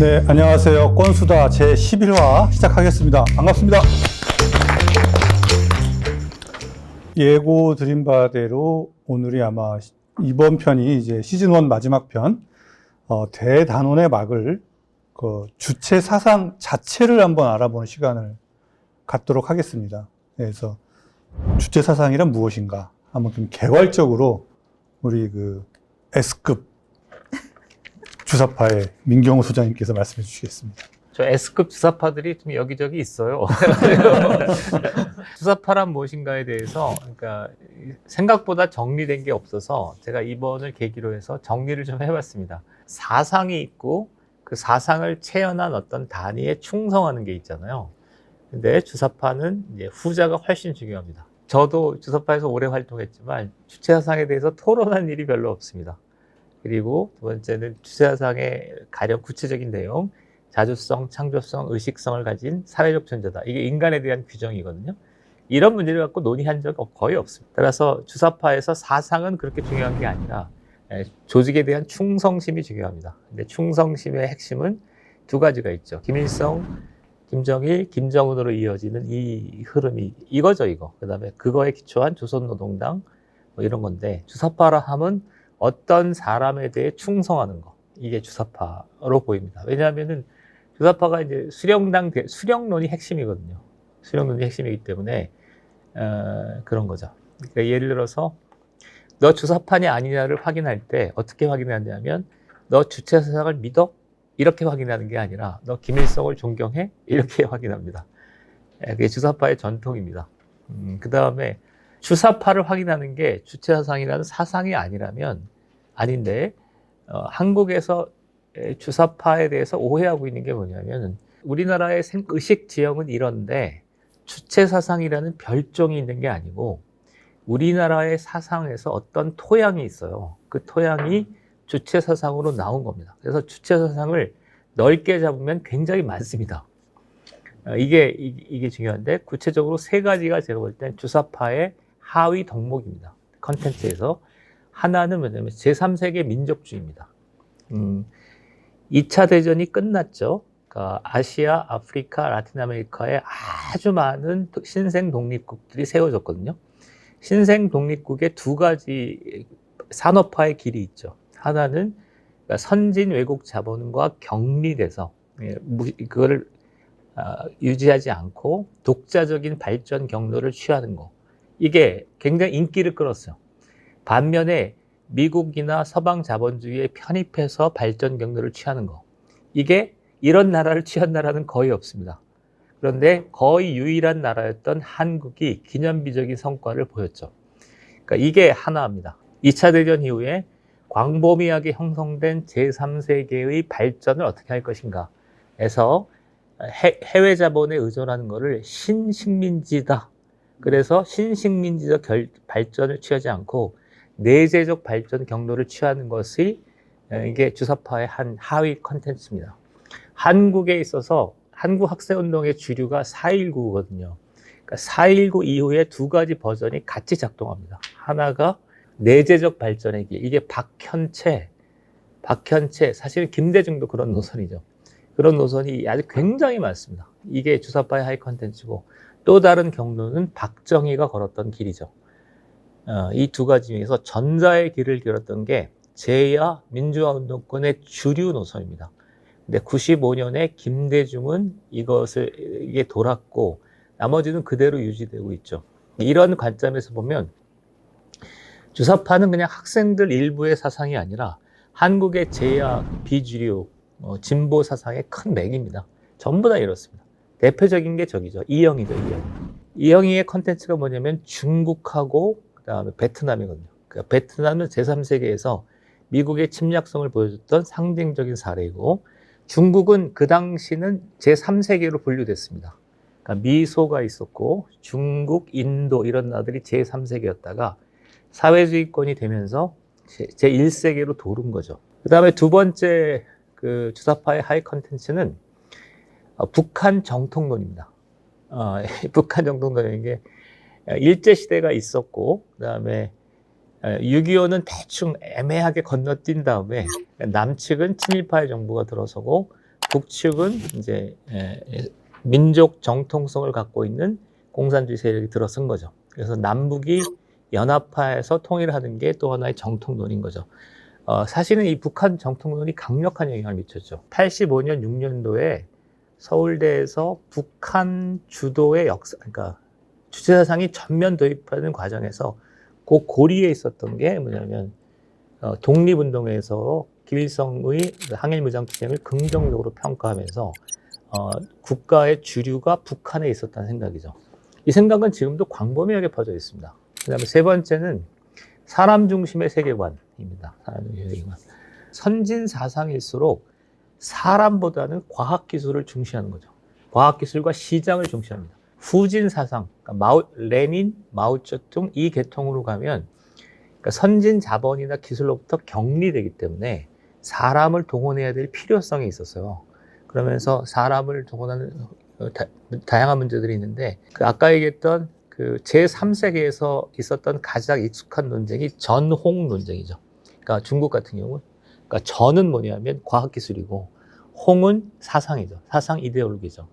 네, 안녕하세요. 건수다 제11화 시작하겠습니다. 반갑습니다. 예고 드린 바대로 오늘이 아마 이번 편이 이제 시즌1 마지막 편, 대단원의 막을 주체 사상 자체를 한번 알아보는 시간을 갖도록 하겠습니다. 그래서 주체 사상이란 무엇인가? 한번 좀 개괄적으로 우리 S급 주사파의 민경호 소장님께서 말씀해 주시겠습니다. 저 S급 주사파들이 좀 여기저기 있어요. 주사파란 무엇인가에 대해서 그러니까 생각보다 정리된 게 없어서 제가 이번을 계기로 해서 정리를 좀 해봤습니다. 사상이 있고 그 사상을 체현한 어떤 단위에 충성하는 게 있잖아요. 근데 주사파는 이제 후자가 훨씬 중요합니다. 저도 주사파에서 오래 활동했지만 주체 사상에 대해서 토론한 일이 별로 없습니다. 그리고 두 번째는 주체사상의 가령 구체적인 내용, 자주성, 창조성, 의식성을 가진 사회적 존재다. 이게 인간에 대한 규정이거든요. 이런 문제를 갖고 논의한 적 거의 없습니다. 따라서 주사파에서 사상은 그렇게 중요한 게 아니라 조직에 대한 충성심이 중요합니다. 근데 충성심의 핵심은 두 가지가 있죠. 김일성, 김정일, 김정은으로 이어지는 이 흐름이 이거죠, 이거. 그다음에 그거에 기초한 조선노동당 뭐 이런 건데 주사파라 함은 어떤 사람에 대해 충성하는 거, 이게 주사파로 보입니다. 왜냐하면은 주사파가 이제 수령론이 핵심이거든요. 수령론이 핵심이기 때문에 그런 거죠. 그러니까 예를 들어서 너 주사파냐 아니냐를 확인할 때 어떻게 확인하냐면 너 주체 사상을 믿어? 이렇게 확인하는 게 아니라 너 김일성을 존경해? 이렇게 확인합니다. 그게 주사파의 전통입니다. 그 다음에 주사파를 확인하는 게 주체사상이라는 사상이 아닌데 한국에서 주사파에 대해서 오해하고 있는 게 뭐냐면 우리나라의 의식 지형은 이런데 주체사상이라는 별종이 있는 게 아니고 우리나라의 사상에서 어떤 토양이 있어요. 그 토양이 주체사상으로 나온 겁니다. 그래서 주체사상을 넓게 잡으면 굉장히 많습니다. 이게 중요한데 구체적으로 세 가지가 제가 볼 땐 주사파의 하위 덕목입니다. 컨텐츠에서 하나는 뭐냐면 제3세계 민족주의입니다. 2차 대전이 끝났죠. 그러니까 아시아, 아프리카, 라틴 아메리카에 아주 많은 신생 독립국들이 세워졌거든요. 신생 독립국의 두 가지 산업화의 길이 있죠. 하나는 선진 외국 자본과 격리돼서 그거를 유지하지 않고 독자적인 발전 경로를 취하는 거. 이게 굉장히 인기를 끌었어요. 반면에 미국이나 서방 자본주의에 편입해서 발전 경로를 취하는 거. 이게 이런 나라를 취한 나라는 거의 없습니다. 그런데 거의 유일한 나라였던 한국이 기념비적인 성과를 보였죠. 그러니까 이게 하나입니다. 2차 대전 이후에 광범위하게 형성된 제3세계의 발전을 어떻게 할 것인가 해서 해외 자본에 의존하는 것을 신식민지다. 그래서 신식민지적 발전을 취하지 않고 내재적 발전 경로를 취하는 것이 이게 주사파의 한 하위 컨텐츠입니다. 한국에 있어서 한국 학생운동의 주류가 4.19거든요. 그러니까 4.19 이후에 두 가지 버전이 같이 작동합니다. 하나가 내재적 발전의 길. 이게 박현채, 사실 김대중도 그런 노선이죠. 그런 노선이 아주 굉장히 많습니다. 이게 주사파의 하위 컨텐츠고 또 다른 경로는 박정희가 걸었던 길이죠. 이 두 가지 중에서 전자의 길을 길었던 게 제야 민주화 운동권의 주류 노선입니다. 근데 95년에 김대중은 이게 돌았고 나머지는 그대로 유지되고 있죠. 이런 관점에서 보면 주사파는 그냥 학생들 일부의 사상이 아니라 한국의 제야, 비주류, 진보 사상의 큰 맥입니다. 전부 다 이렇습니다. 대표적인 게 저기죠. 이영희죠, 이영희. 이영희의 컨텐츠가 뭐냐면 중국하고 그다음에 베트남이거든요. 그러니까 베트남은 제3세계에서 미국의 침략성을 보여줬던 상징적인 사례이고 중국은 그 당시는 제3세계로 분류됐습니다. 그러니까 미소가 있었고 중국, 인도 이런 나라들이 제3세계였다가 사회주의권이 되면서 제1세계로 도른 거죠. 그 다음에 두 번째 그 주사파의 하위 컨텐츠는 북한 정통론입니다. 북한 정통론인 게 일제시대가 있었고 그 다음에 6.25는 대충 애매하게 건너뛴 다음에 남측은 친일파의 정부가 들어서고 북측은 이제 민족 정통성을 갖고 있는 공산주의 세력이 들어선 거죠. 그래서 남북이 연합화해서 통일하는 게 또 하나의 정통론인 거죠. 사실은 이 북한 정통론이 강력한 영향을 미쳤죠. 85년, 6년도에 서울대에서 북한 주도의 역사, 그러니까 주체사상이 전면 도입하는 과정에서 그 고리에 있었던 게 뭐냐면 독립운동에서 김일성의 항일무장투쟁을 긍정적으로 평가하면서 국가의 주류가 북한에 있었다는 생각이죠. 이 생각은 지금도 광범위하게 퍼져 있습니다. 그 다음에 세 번째는 사람 중심의 세계관입니다. 사람 중심의 세계관. 선진 사상일수록 사람보다는 과학기술을 중시하는 거죠. 과학기술과 시장을 중시합니다. 후진 사상, 그러니까 레닌, 마오쩌둥 이 계통으로 가면 그러니까 선진 자본이나 기술로부터 격리되기 때문에 사람을 동원해야 될 필요성이 있었어요. 그러면서 사람을 동원하는 다양한 문제들이 있는데 아까 얘기했던 그 제3세계에서 있었던 가장 익숙한 논쟁이 전홍 논쟁이죠. 그러니까 중국 같은 경우는 그러니까 전은 뭐냐면 과학기술이고 홍은 사상이죠. 사상 이데올로기죠.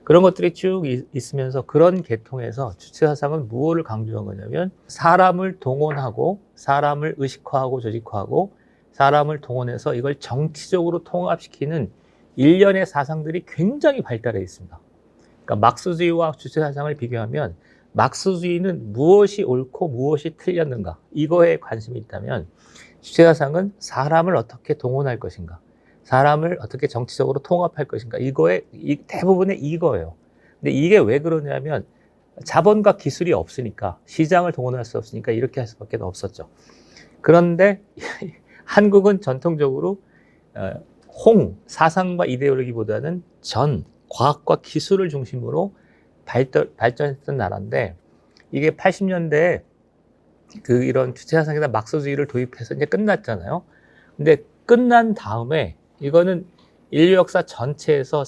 그런 것들이 쭉 있으면서 그런 계통에서 주체사상은 무엇을 강조한 거냐면 사람을 동원하고 사람을 의식화하고 조직화하고 사람을 동원해서 이걸 정치적으로 통합시키는 일련의 사상들이 굉장히 발달해 있습니다. 그러니까 막스주의와 주체사상을 비교하면 막스주의는 무엇이 옳고 무엇이 틀렸는가 이거에 관심이 있다면 주체사상은 사람을 어떻게 동원할 것인가 사람을 어떻게 정치적으로 통합할 것인가 이거에 대부분의 이거예요. 근데 이게 왜 그러냐면 자본과 기술이 없으니까 시장을 동원할 수 없으니까 이렇게 할 수밖에 없었죠. 그런데 한국은 전통적으로 홍 사상과 이데올로기보다는 전 과학과 기술을 중심으로 발전했던 나라인데 이게 80년대에 이런 주체사상에다 막스주의를 도입해서 이제 끝났잖아요. 근데 끝난 다음에 이거는 인류 역사 전체에서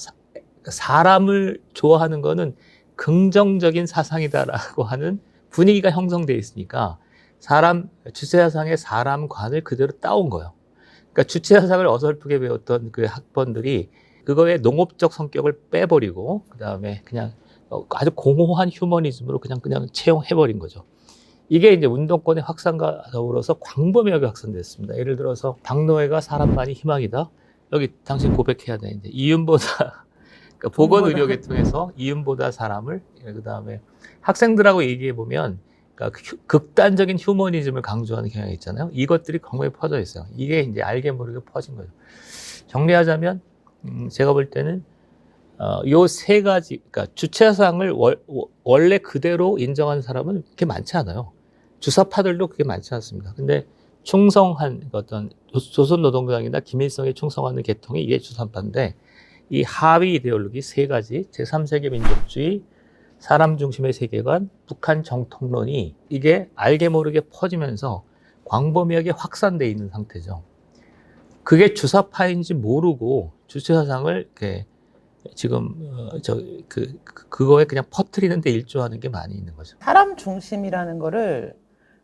사람을 좋아하는 거는 긍정적인 사상이다라고 하는 분위기가 형성되어 있으니까 주체사상의 사람관을 그대로 따온 거예요. 그러니까 주체사상을 어설프게 배웠던 그 학번들이 그거의 농업적 성격을 빼버리고 그 다음에 그냥 아주 공허한 휴머니즘으로 그냥 채용해버린 거죠. 이게 이제 운동권의 확산과 더불어서 광범위하게 확산됐습니다. 예를 들어서 박노해가 사람만이 희망이다. 여기 당신 고백해야 돼. 이제 이윤보다 그러니까 보건의료계 통해서 이윤보다 사람을 그 다음에 학생들하고 얘기해 보면 그러니까 극단적인 휴머니즘을 강조하는 경향이 있잖아요. 이것들이 광범위에 퍼져 있어요. 이게 이제 알게 모르게 퍼진 거죠. 정리하자면 제가 볼 때는 요 세 가지, 그러니까 주체사상을 원래 그대로 인정하는 사람은 그렇게 많지 않아요. 주사파들도 그렇게 많지 않습니다. 근데 충성한 어떤 조선노동당이나 김일성에 충성하는 계통이 이게 주사파인데 이 하위 이데올로기 세 가지, 제3세계 민족주의, 사람 중심의 세계관, 북한 정통론이 이게 알게 모르게 퍼지면서 광범위하게 확산되어 있는 상태죠. 그게 주사파인지 모르고 주체사상을 이렇게 지금 그거에 그냥 퍼뜨리는 데 일조하는 게 많이 있는 거죠. 사람 중심이라는 거를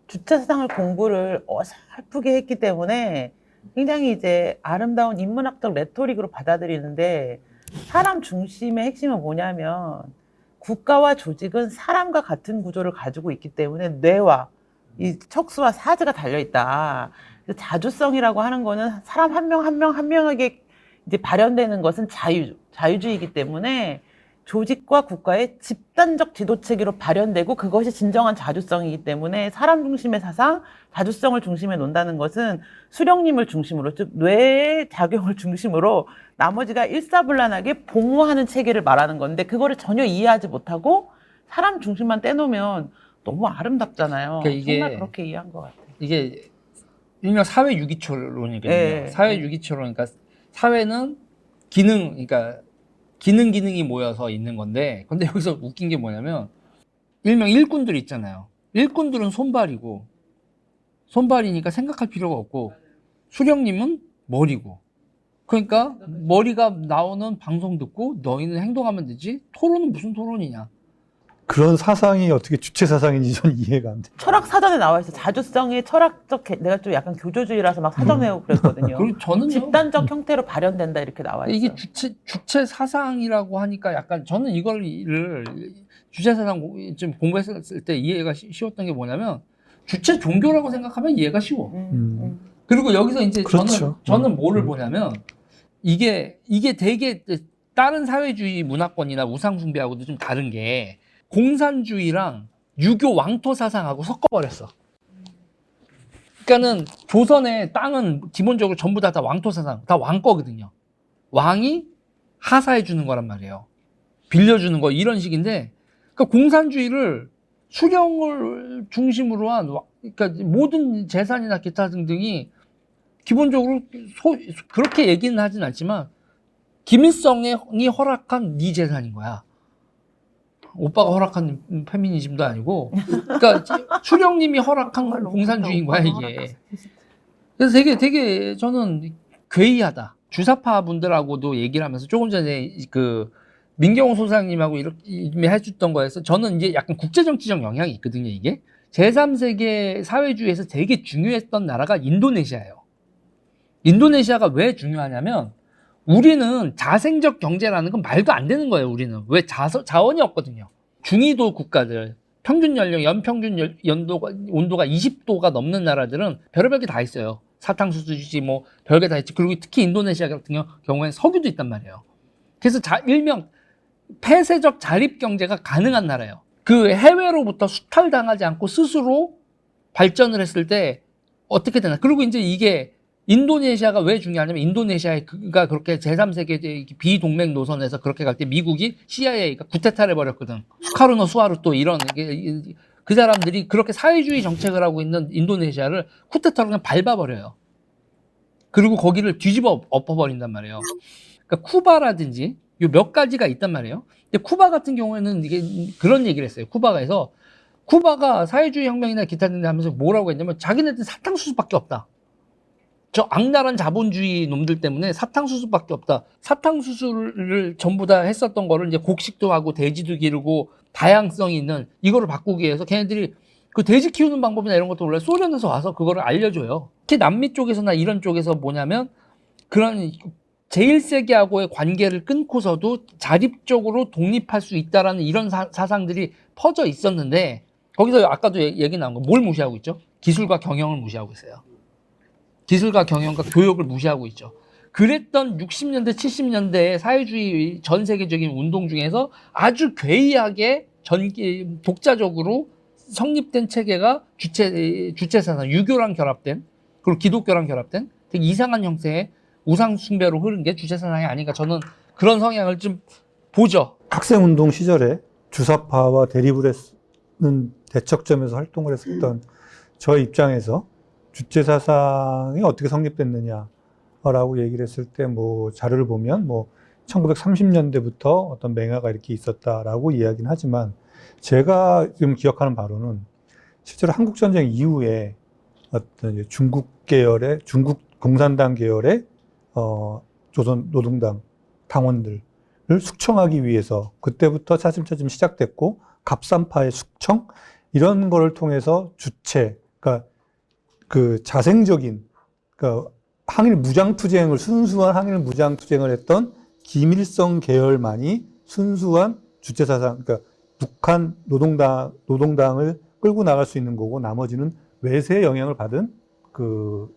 주체사상을 공부를 어설프게 했기 때문에 굉장히 이제 아름다운 인문학적 레토릭으로 받아들이는데 사람 중심의 핵심은 뭐냐면 국가와 조직은 사람과 같은 구조를 가지고 있기 때문에 뇌와 이 척수와 사지가 달려있다. 자주성이라고 하는 거는 사람 한 명 한 명에게 이제 발현되는 것은 자유주의이기 때문에 조직과 국가의 집단적 지도체계로 발현되고 그것이 진정한 자주성이기 때문에 사람 중심의 사상, 자주성을 중심에 놓는다는 것은 수령님을 중심으로, 즉 뇌의 작용을 중심으로 나머지가 일사불란하게 봉호하는 체계를 말하는 건데 그거를 전혀 이해하지 못하고 사람 중심만 떼놓으면 너무 아름답잖아요. 그러니까 이게, 정말 그렇게 이해한 것 같아요. 이게 일명 사회 유기초론이거든요. 네. 사회 유기초론, 그러니까 사회는 그러니까 기능이 모여서 있는 건데, 근데 여기서 웃긴 게 뭐냐면, 일명 일꾼들 있잖아요. 일꾼들은 손발이니까 생각할 필요가 없고, 수령님은 머리고. 그러니까 머리가 나오는 방송 듣고 너희는 행동하면 되지? 토론은 무슨 토론이냐? 그런 사상이 어떻게 주체 사상인지 전 이해가 안 돼. 철학 사전에 나와 있어. 자주성의 철학적 내가 좀 약간 교조주의라서 막 사전 외우고 그랬거든요. 그리고 저는요. 집단적 형태로 발현된다 이렇게 나와 있어. 이게 주체 사상이라고 하니까 약간 저는 이거를 주체 사상 좀 공부했을 때 이해가 쉬웠던 게 뭐냐면 주체 종교라고 생각하면 이해가 쉬워. 그리고 여기서 이제 그렇죠. 저는 뭐를 보냐면 이게 되게 다른 사회주의 문화권이나 우상 숭배하고도 좀 다른 게 공산주의랑 유교 왕토 사상하고 섞어버렸어. 그러니까는 조선의 땅은 기본적으로 전부 다 왕토 사상, 다 왕거거든요. 왕이 하사해 주는 거란 말이에요. 빌려주는 거 이런 식인데, 그러니까 공산주의를 수령을 중심으로 한, 그러니까 모든 재산이나 기타 등등이 기본적으로 그렇게 얘기는 하진 않지만 김일성이 허락한 네 재산인 거야. 오빠가 허락한 페미니즘도 아니고, 그러니까 수령님이 허락한 공산주의인 거야 이게. 그래서 되게 저는 괴이하다. 주사파 분들하고도 얘기를 하면서 조금 전에 그 민경호 소장님하고 이렇게 해줬던 거에서 저는 이제 약간 국제정치적 영향이 있거든요 이게. 제3세계 사회주의에서 되게 중요했던 나라가 인도네시아예요. 인도네시아가 왜 중요하냐면 우리는 자생적 경제라는 건 말도 안 되는 거예요. 우리는 왜 자원이 없거든요. 중위도 국가들 평균 연령 연평균 온도가 20도가 넘는 나라들은 별의별 게 다 있어요. 사탕수수지 뭐 별게 다 있지. 그리고 특히 인도네시아 같은 경우에는 석유도 있단 말이에요. 그래서 일명 폐쇄적 자립 경제가 가능한 나라예요. 그 해외로부터 수탈당하지 않고 스스로 발전을 했을 때 어떻게 되나. 그리고 이제 이게 인도네시아가 왜 중요하냐면 인도네시아가 그렇게 제3세계 비동맹 노선에서 그렇게 갈 때 미국이 CIA가 쿠데타를 해버렸거든. 수카르노 수하루토 이런 그 사람들이 그렇게 사회주의 정책을 하고 있는 인도네시아를 쿠데타로 그냥 밟아버려요. 그리고 거기를 뒤집어 엎어버린단 말이에요. 그러니까 쿠바라든지 요 몇 가지가 있단 말이에요. 근데 쿠바 같은 경우에는 이게 그런 얘기를 했어요. 쿠바가 사회주의 혁명이나 기타 등등 하면서 뭐라고 했냐면 자기네들 사탕수수밖에 없다. 저 악랄한 자본주의 놈들 때문에 사탕수수밖에 없다. 사탕수수를 전부 다 했었던 거를 이제 곡식도 하고 돼지도 기르고 다양성이 있는 이거를 바꾸기 위해서 걔네들이 그 돼지 키우는 방법이나 이런 것도 원래 소련에서 와서 그거를 알려줘요. 특히 남미 쪽에서나 이런 쪽에서 뭐냐면 그런 제1세기하고의 관계를 끊고서도 자립적으로 독립할 수 있다라는 이런 사상들이 퍼져 있었는데 거기서 아까도 얘기 나온 거 뭘 무시하고 있죠? 기술과 경영을 무시하고 있어요. 기술과 경영과 교육을 무시하고 있죠. 그랬던 60년대, 70년대의 사회주의 전 세계적인 운동 중에서 아주 괴이하게 독자적으로 성립된 체계가 주체 사상, 유교랑 결합된, 그리고 기독교랑 결합된 되게 이상한 형태의 우상 숭배로 흐른 게 주체 사상이 아닌가. 저는 그런 성향을 좀 보죠. 학생운동 시절에 주사파와 대립을 했는 대척점에서 활동을 했었던 저 입장에서 주체 사상이 어떻게 성립됐느냐라고 얘기를 했을 때 뭐 자료를 보면 뭐 1930년대부터 어떤 맹아가 이렇게 있었다라고 이야기는 하지만 제가 지금 기억하는 바로는 실제로 한국전쟁 이후에 어떤 중국 공산당 계열의 조선 노동당 당원들을 숙청하기 위해서 그때부터 차츰차츰 시작됐고 갑산파의 숙청 이런 거를 통해서 주체, 그러니까 그 자생적인, 그러니까 순수한 항일 무장투쟁을 했던 김일성 계열만이 순수한 주체 사상, 그러니까 북한 노동당을 끌고 나갈 수 있는 거고 나머지는 외세의 영향을 받은 그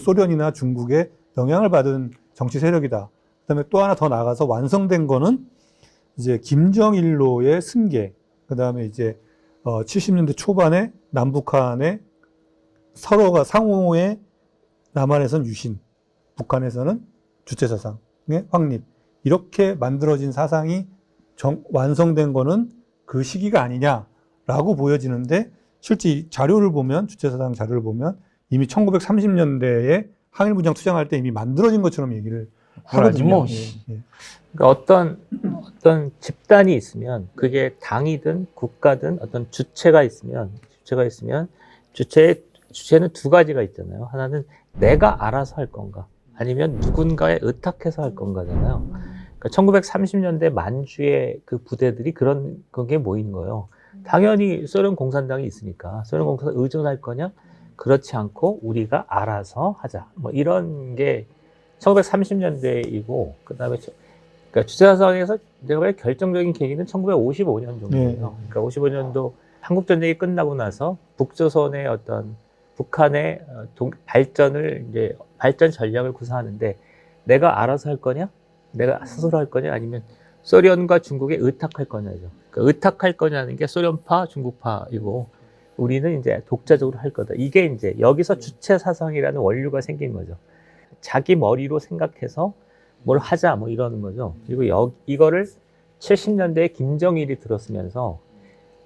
소련이나 중국의 영향을 받은 정치 세력이다. 그다음에 또 하나 더 나가서 완성된 거는 이제 김정일로의 승계, 그다음에 이제 70년대 초반에 남북한의 서로가 상호의 남한에선 유신, 북한에서는 주체 사상의 확립 이렇게 만들어진 사상이 완성된 거는 그 시기가 아니냐라고 보여지는데 실제 자료를 보면 주체 사상 자료를 보면 이미 1930년대에 항일 무장 투쟁할 때 이미 만들어진 것처럼 얘기를 하거든요. 뭐. 그러니까 어떤 집단이 있으면 그게 당이든 국가든 어떤 주체가 있으면 주체는 두 가지가 있잖아요. 하나는 내가 알아서 할 건가, 아니면 누군가에 의탁해서 할 건가잖아요. 그러니까 1930년대 만주의 그 부대들이 그런 게 모이는 거예요. 당연히 소련 공산당이 있으니까 소련 공산당 의존할 거냐? 그렇지 않고 우리가 알아서 하자. 뭐 이런 게 1930년대이고 그다음에 그러니까 주체사상에서 내가 볼 때 결정적인 계기는 1955년 정도예요. 그러니까 55년도 한국 전쟁이 끝나고 나서 북조선의 어떤 북한의 발전을 이제 발전 전략을 구사하는데 내가 알아서 할 거냐? 내가 스스로 할 거냐? 아니면 소련과 중국에 의탁할 거냐죠. 그러니까 의탁할 거냐는 게 소련파, 중국파이고 우리는 이제 독자적으로 할 거다. 이게 이제 여기서 주체 사상이라는 원류가 생긴 거죠. 자기 머리로 생각해서 뭘 하자 뭐 이러는 거죠. 그리고 이거를 70년대에 김정일이 들었으면서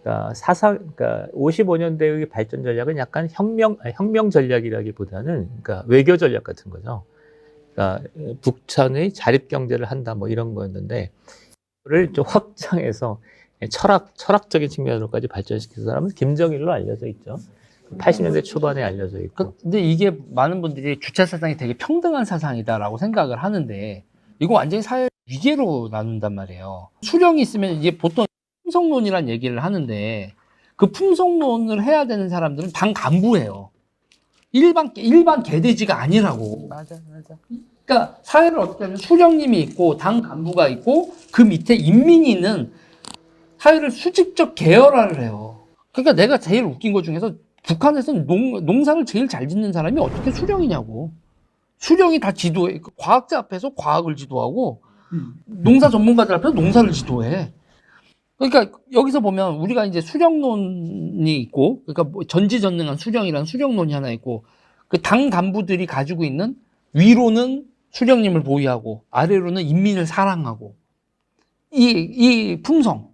그러니까 그러니까 55년대의 발전 전략은 약간 혁명 전략이라기보다는 그러니까 외교 전략 같은 거죠. 그러니까 북한의 자립 경제를 한다 뭐 이런 거였는데 그를 좀 확장해서 철학적인 측면으로까지 발전시킨 사람은 김정일로 알려져 있죠. 80년대 초반에 알려져 있고. 근데 이게 많은 분들이 주체 사상이 되게 평등한 사상이다라고 생각을 하는데 이거 완전히 사회 위계로 나눈단 말이에요. 수령이 있으면 이제 보통 품성론이란 얘기를 하는데 그 품성론을 해야 되는 사람들은 당 간부예요. 일반 개돼지가 아니라고. 맞아. 그러니까 사회를 어떻게 하면 수령님이 있고 당 간부가 있고 그 밑에 인민이 있는 사회를 수직적 계열화를 해요. 그러니까 내가 제일 웃긴 것 중에서 북한에서 농사를 제일 잘 짓는 사람이 어떻게 수령이냐고. 수령이 다 지도해. 과학자 앞에서 과학을 지도하고 농사 전문가들 앞에서 농사를 지도해. 그러니까 여기서 보면 우리가 이제 수령론이 있고, 그러니까 뭐 전지전능한 수령이라는 수령론이 하나 있고, 그 당 간부들이 가지고 있는 위로는 수령님을 보위하고 아래로는 인민을 사랑하고 이 품성.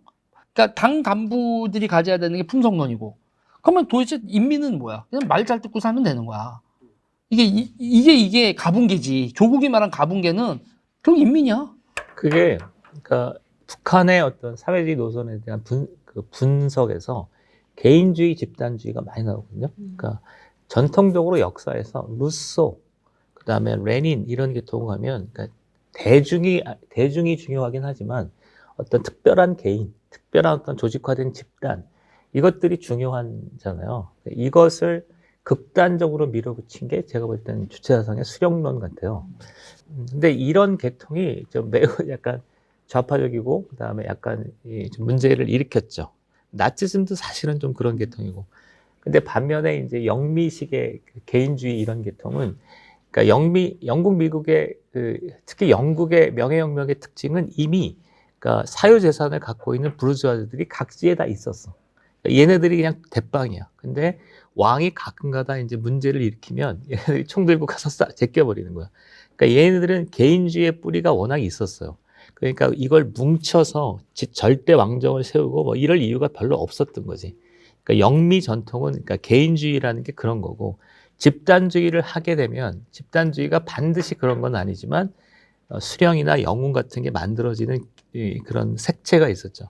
그러니까 당 간부들이 가져야 되는 게 품성론이고. 그러면 도대체 인민은 뭐야? 그냥 말 잘 듣고 살면 되는 거야. 이게 가분개지. 조국이 말한 가분개는 결국 인민이야. 그게 그러니까 북한의 어떤 사회주의 노선에 대한 그 분석에서 개인주의, 집단주의가 많이 나오거든요. 그러니까 전통적으로 역사에서 루소, 그다음에 레닌 이런 계통을 가면 그러니까 대중이 중요하긴 하지만 어떤 특별한 개인, 특별한 어떤 조직화된 집단 이것들이 중요하잖아요. 이것을 극단적으로 밀어붙인 게 제가 볼 때는 주체사상의 수령론 같아요. 근데 이런 계통이 좀 매우 약간 좌파적이고 그다음에 약간 좀 문제를 일으켰죠. 나치즘도 사실은 좀 그런 계통이고. 근데 반면에 이제 영미식의 개인주의 이런 계통은 그러니까 영국, 미국의 특히 영국의 명예혁명의 특징은 이미 그러니까 사유재산을 갖고 있는 부르주아들이 각지에 다 있었어. 그러니까 얘네들이 그냥 대빵이야. 근데 왕이 가끔가다 이제 문제를 일으키면 얘네들이 총 들고 가서 제껴버리는 거야. 그러니까 얘네들은 개인주의의 뿌리가 워낙 있었어요. 그러니까 이걸 뭉쳐서 절대 왕정을 세우고 뭐 이럴 이유가 별로 없었던 거지. 그러니까 영미 전통은 그러니까 개인주의라는 게 그런 거고 집단주의를 하게 되면 집단주의가 반드시 그런 건 아니지만 수령이나 영웅 같은 게 만들어지는 그런 색채가 있었죠.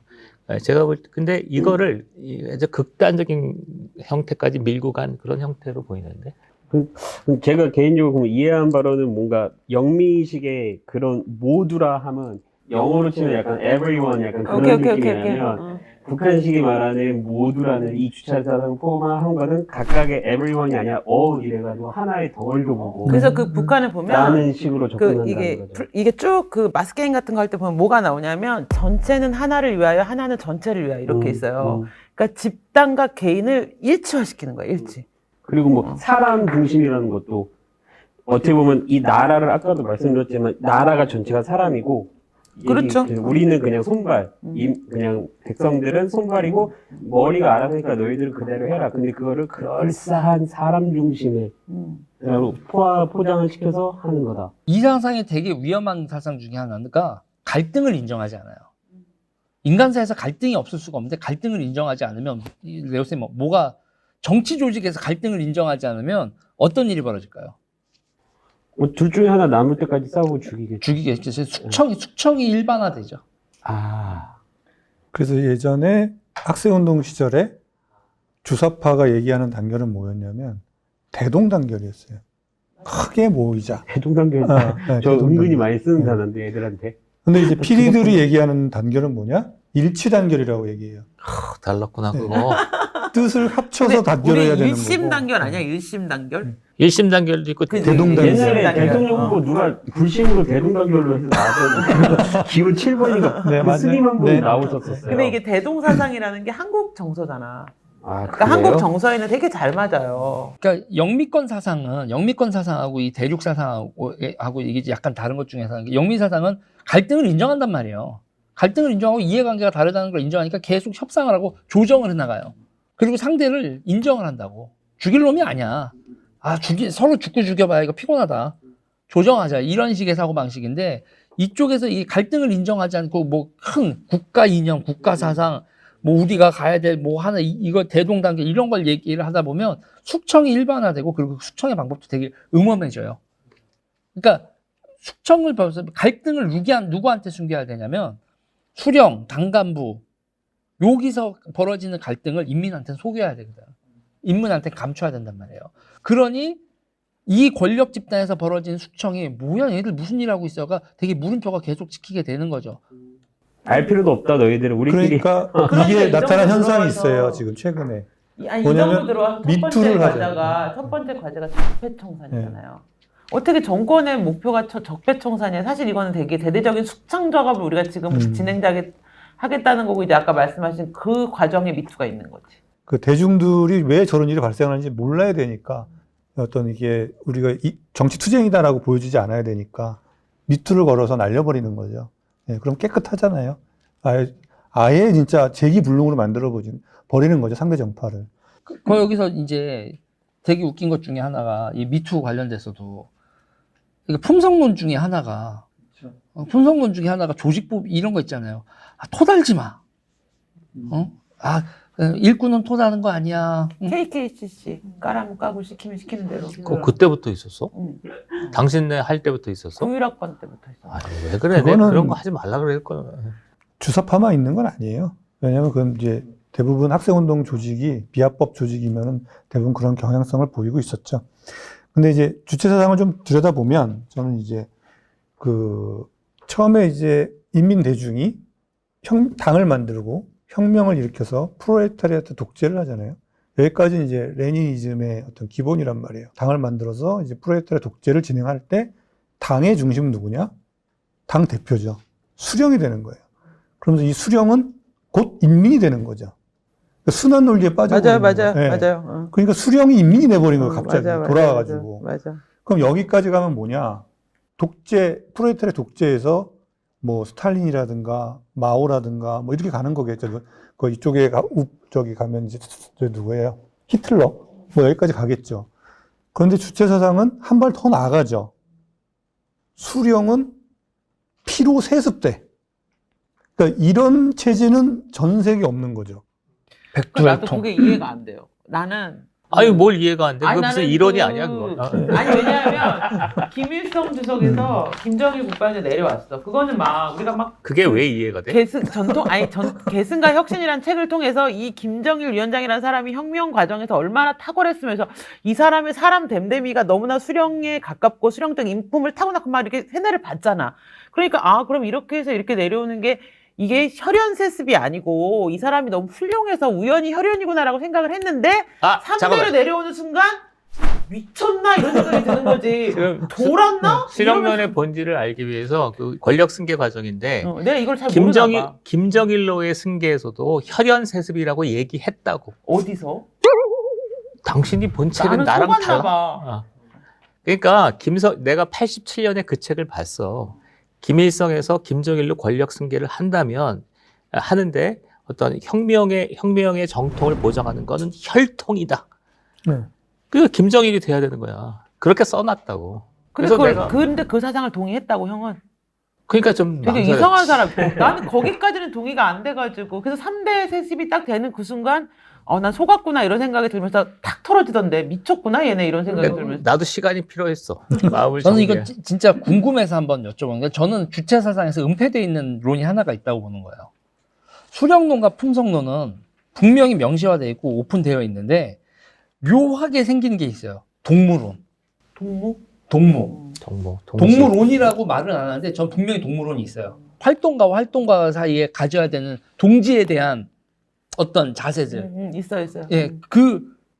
제가 볼 때 근데 이거를 이제 극단적인 형태까지 밀고 간 그런 형태로 보이는데. 제가 개인적으로 보면 이해한 바로는 뭔가 영미식의 그런 모두라 하면 영어로 치면 약간 everyone 약간 그런 느낌이라면 북한식이 말하는 모두라는 이 주체사상 포함한 거는 각각의 everyone이 아니라 all 이래가지고 하나의 덩어리로 보고 그래서 그 북한을 보면 라는 식으로 접근한다는 거죠. 이게 쭉 그 마스게임 같은 거 할 때 보면 뭐가 나오냐면 전체는 하나를 위하여 하나는 전체를 위하여 이렇게 있어요. 그러니까 집단과 개인을 일치화시키는 거예요. 일치. 그리고 뭐 사람 중심이라는 것도 어떻게 보면 이 나라를 아까도 말씀드렸지만 나라가 전체가 사람이고 그렇죠. 우리는 그냥 손발, 그냥 백성들은 손발이고 머리가 알아서 하니까 너희들은 그대로 해라. 근데 그거를 그럴싸한 사람 중심에 포장을 시켜서 하는 거다. 이 사상이 되게 위험한 사상 중에 하나가 갈등을 인정하지 않아요. 인간사에서 갈등이 없을 수가 없는데 갈등을 인정하지 않으면 요새 뭐가 정치 조직에서 갈등을 인정하지 않으면 어떤 일이 벌어질까요? 뭐 둘 중에 하나 남을 때까지 싸우고 죽이겠죠. 숙청이 일반화되죠. 그래서 예전에 학생운동 시절에 주사파가 얘기하는 단결은 뭐였냐면 대동단결이었어요. 크게 모이자. 대동단결. 네, 저 은근히 대동단결. 많이 쓰는 단어인데 애들한테. 근데 이제 피디들이 얘기하는 단결은 뭐냐? 일치 단결이라고 얘기해요. 달랐구나 네. 그거. 뜻을 합쳐서 단결해야 되는 거고. 일심 단결 아니야? 일심 단결? 일심 단결도 있고 그 대동단결. 옛날에 단결. 대통령 후보 누가 불신으로 대동단결로 해서 나왔던 기호 7번인가 네, 맞아요. 스님 한 분이 네. 나오셨었어요. 근데 이게 대동사상이라는 게 한국 정서잖아. 아, 그러니까 그래요? 한국 정서에는 되게 잘 맞아요. 그러니까 영미권 사상하고 이 대륙 사상하고 이게 약간 다른 것 중에서 영미 사상은 갈등을 인정한단 말이에요. 갈등을 인정하고 이해관계가 다르다는 걸 인정하니까 계속 협상을 하고 조정을 해나가요. 그리고 상대를 인정을 한다고. 죽일 놈이 아니야. 서로 죽고 죽여봐야 이거 피곤하다. 조정하자. 이런 식의 사고방식인데 이쪽에서 이 갈등을 인정하지 않고 뭐 큰 국가 이념, 국가 사상, 뭐 우리가 가야 될 뭐 하나 이거 대동단계 이런 걸 얘기를 하다 보면 숙청이 일반화되고 그리고 숙청의 방법도 되게 음험해져요. 그러니까 숙청을 벌써 갈등을 누구한테 숨겨야 되냐면 수령, 당간부 여기서 벌어지는 갈등을 인민한테 속여야 되거든. 인민한테 감춰야 된단 말이에요. 그러니 이 권력 집단에서 벌어진 숙청이 뭐야 얘들 무슨 일 하고 있어가 되게 물음표가 계속 찍히게 되는 거죠. 알 필요도 없다 너희들은 우리끼리. 그러니까 그러니까 이게 이 나타난 정도 현상이 들어와서- 있어요. 지금 최근에. 아니, 이 뭐냐면 정도 들어와서 미투를 하잖아요. 첫 번째 과제가 적폐청산이잖아요. 어떻게 정권의 목표가 적폐청산이에요? 사실 이거는 되게 대대적인 숙청 작업을 우리가 지금 하겠다는 거고 이제 아까 말씀하신 그 과정에 미투가 있는 거지. 그 대중들이 왜 저런 일이 발생하는지 몰라야 되니까 어떤 이게 우리가 정치 투쟁이다라고 보여지지 않아야 되니까 미투를 걸어서 날려버리는 거죠. 예, 그럼 깨끗하잖아요. 아예 진짜 재기불능으로 버리는 거죠, 상대 정파를. 여기서 이제 되게 웃긴 것 중에 하나가 이 미투 관련돼서도 이게 품성론 중에 하나가 품성론 중에 하나가 조직법 이런 거 있잖아요. 토달지 마. 일꾼은 토다는 거 아니야. 응? KKCC 까라면 까고 시키면 시키는 대로. 그때부터 있었어? 응. 당신네 할 때부터 있었어? 9.1학번 때부터 있어. 아니, 왜 그래? 내가 그거는- 그런 거 하지 말라 그럴 거야. 주사파만 있는 건 아니에요. 왜냐하면 그건 이제 대부분 학생운동 조직이 비합법 조직이면은 대부분 그런 경향성을 보이고 있었죠. 근데 이제 주체사상을 좀 들여다보면 저는 이제 처음에 이제 인민대중이 당을 만들고 혁명을 일으켜서 프롤레타리아트 독재를 하잖아요. 여기까지 이제 레니니즘의 어떤 기본이란 말이에요. 당을 만들어서 이제 프롤레타리아 독재를 진행할 때 당의 중심은 누구냐? 당 대표죠. 수령이 되는 거예요. 그러면서 이 수령은 곧 인민이 되는 거죠. 그러니까 순환 논리에 빠져버리는 거예요. 예. 맞아요. 그러니까 수령이 인민이 돼버린 거예요. 갑자기 돌아와가지고. 맞아. 그럼 여기까지 가면 뭐냐? 프롤레타리아 독재에서 뭐 스탈린이라든가 마오라든가 뭐 이렇게 가는 거겠죠. 그 이쪽에 저기 가면 이제 누구예요? 히틀러 뭐 여기까지 가겠죠. 그런데 주체사상은 한 발 더 나아가죠. 수령은 피로 세습돼. 그러니까 이런 체제는 전 세계에 없는 거죠. 나도 백두혈통. 그게 이해가 안 돼요. 나는 아니, 뭘 이해가 안 돼? 아니, 그거 무슨 나는 이론이 아니야, 그거. 아니 왜냐하면 김일성 주석에서 김정일 국방에 내려왔어. 그거는 막 우리가 막 그게 왜 이해가 돼? 계승과 혁신이라는 책을 통해서 이 김정일 위원장이라는 사람이 혁명 과정에서 얼마나 탁월했으면서 이 사람의 사람 됨됨이가 너무나 수령에 가깝고 수령적 인품을 타고났고 막 이렇게 세뇌를 받잖아. 그러니까 그럼 이렇게 해서 이렇게 내려오는 게 이게 혈연 세습이 아니고 이 사람이 너무 훌륭해서 우연히 혈연이구나라고 생각을 했는데 상대로 잠깐만. 내려오는 순간 미쳤나 이런 생각이 드는 거지. 지금 돌았나? 실험론의 본질을 알기 위해서 그 권력 승계 과정인데 내가 이걸 잘 모르나 봐. 김정일로의 승계에서도 혈연 세습이라고 얘기했다고. 어디서? 당신이 본 책은 나는 나랑 속았나 달라. 봐. 그러니까 내가 87년에 그 책을 봤어. 김일성에서 김정일로 권력 승계를 하는데 어떤 혁명의 정통을 보장하는 것은 혈통이다. 네. 그 김정일이 돼야 되는 거야. 그렇게 써놨다고. 근데 그 사상을 동의했다고 형은. 그러니까 좀 되게 망설였지. 이상한 사람. 나는 거기까지는 동의가 안 돼가지고 그래서 3대 세습이 딱 되는 그 순간 난 속았구나 이런 생각이 들면서 탁 털어지던데 미쳤구나 얘네 이런 생각이 들면서. 나도 시간이 필요했어. 마음을 저는 정리해. 이거 진짜 궁금해서 한번 여쭤보는 게 저는 주체사상에서 은폐되어 있는 론이 하나가 있다고 보는 거예요. 수령론과 품성론은 분명히 명시화되어 있고 오픈되어 있는데 묘하게 생기는 게 있어요. 동무론. 동무? 동무. 동무. 동무론이라고 말은 안 하는데 전 분명히 동무론이 있어요. 활동가와 활동가 사이에 가져야 되는 동지에 대한 어떤 자세들. 있어요. 예,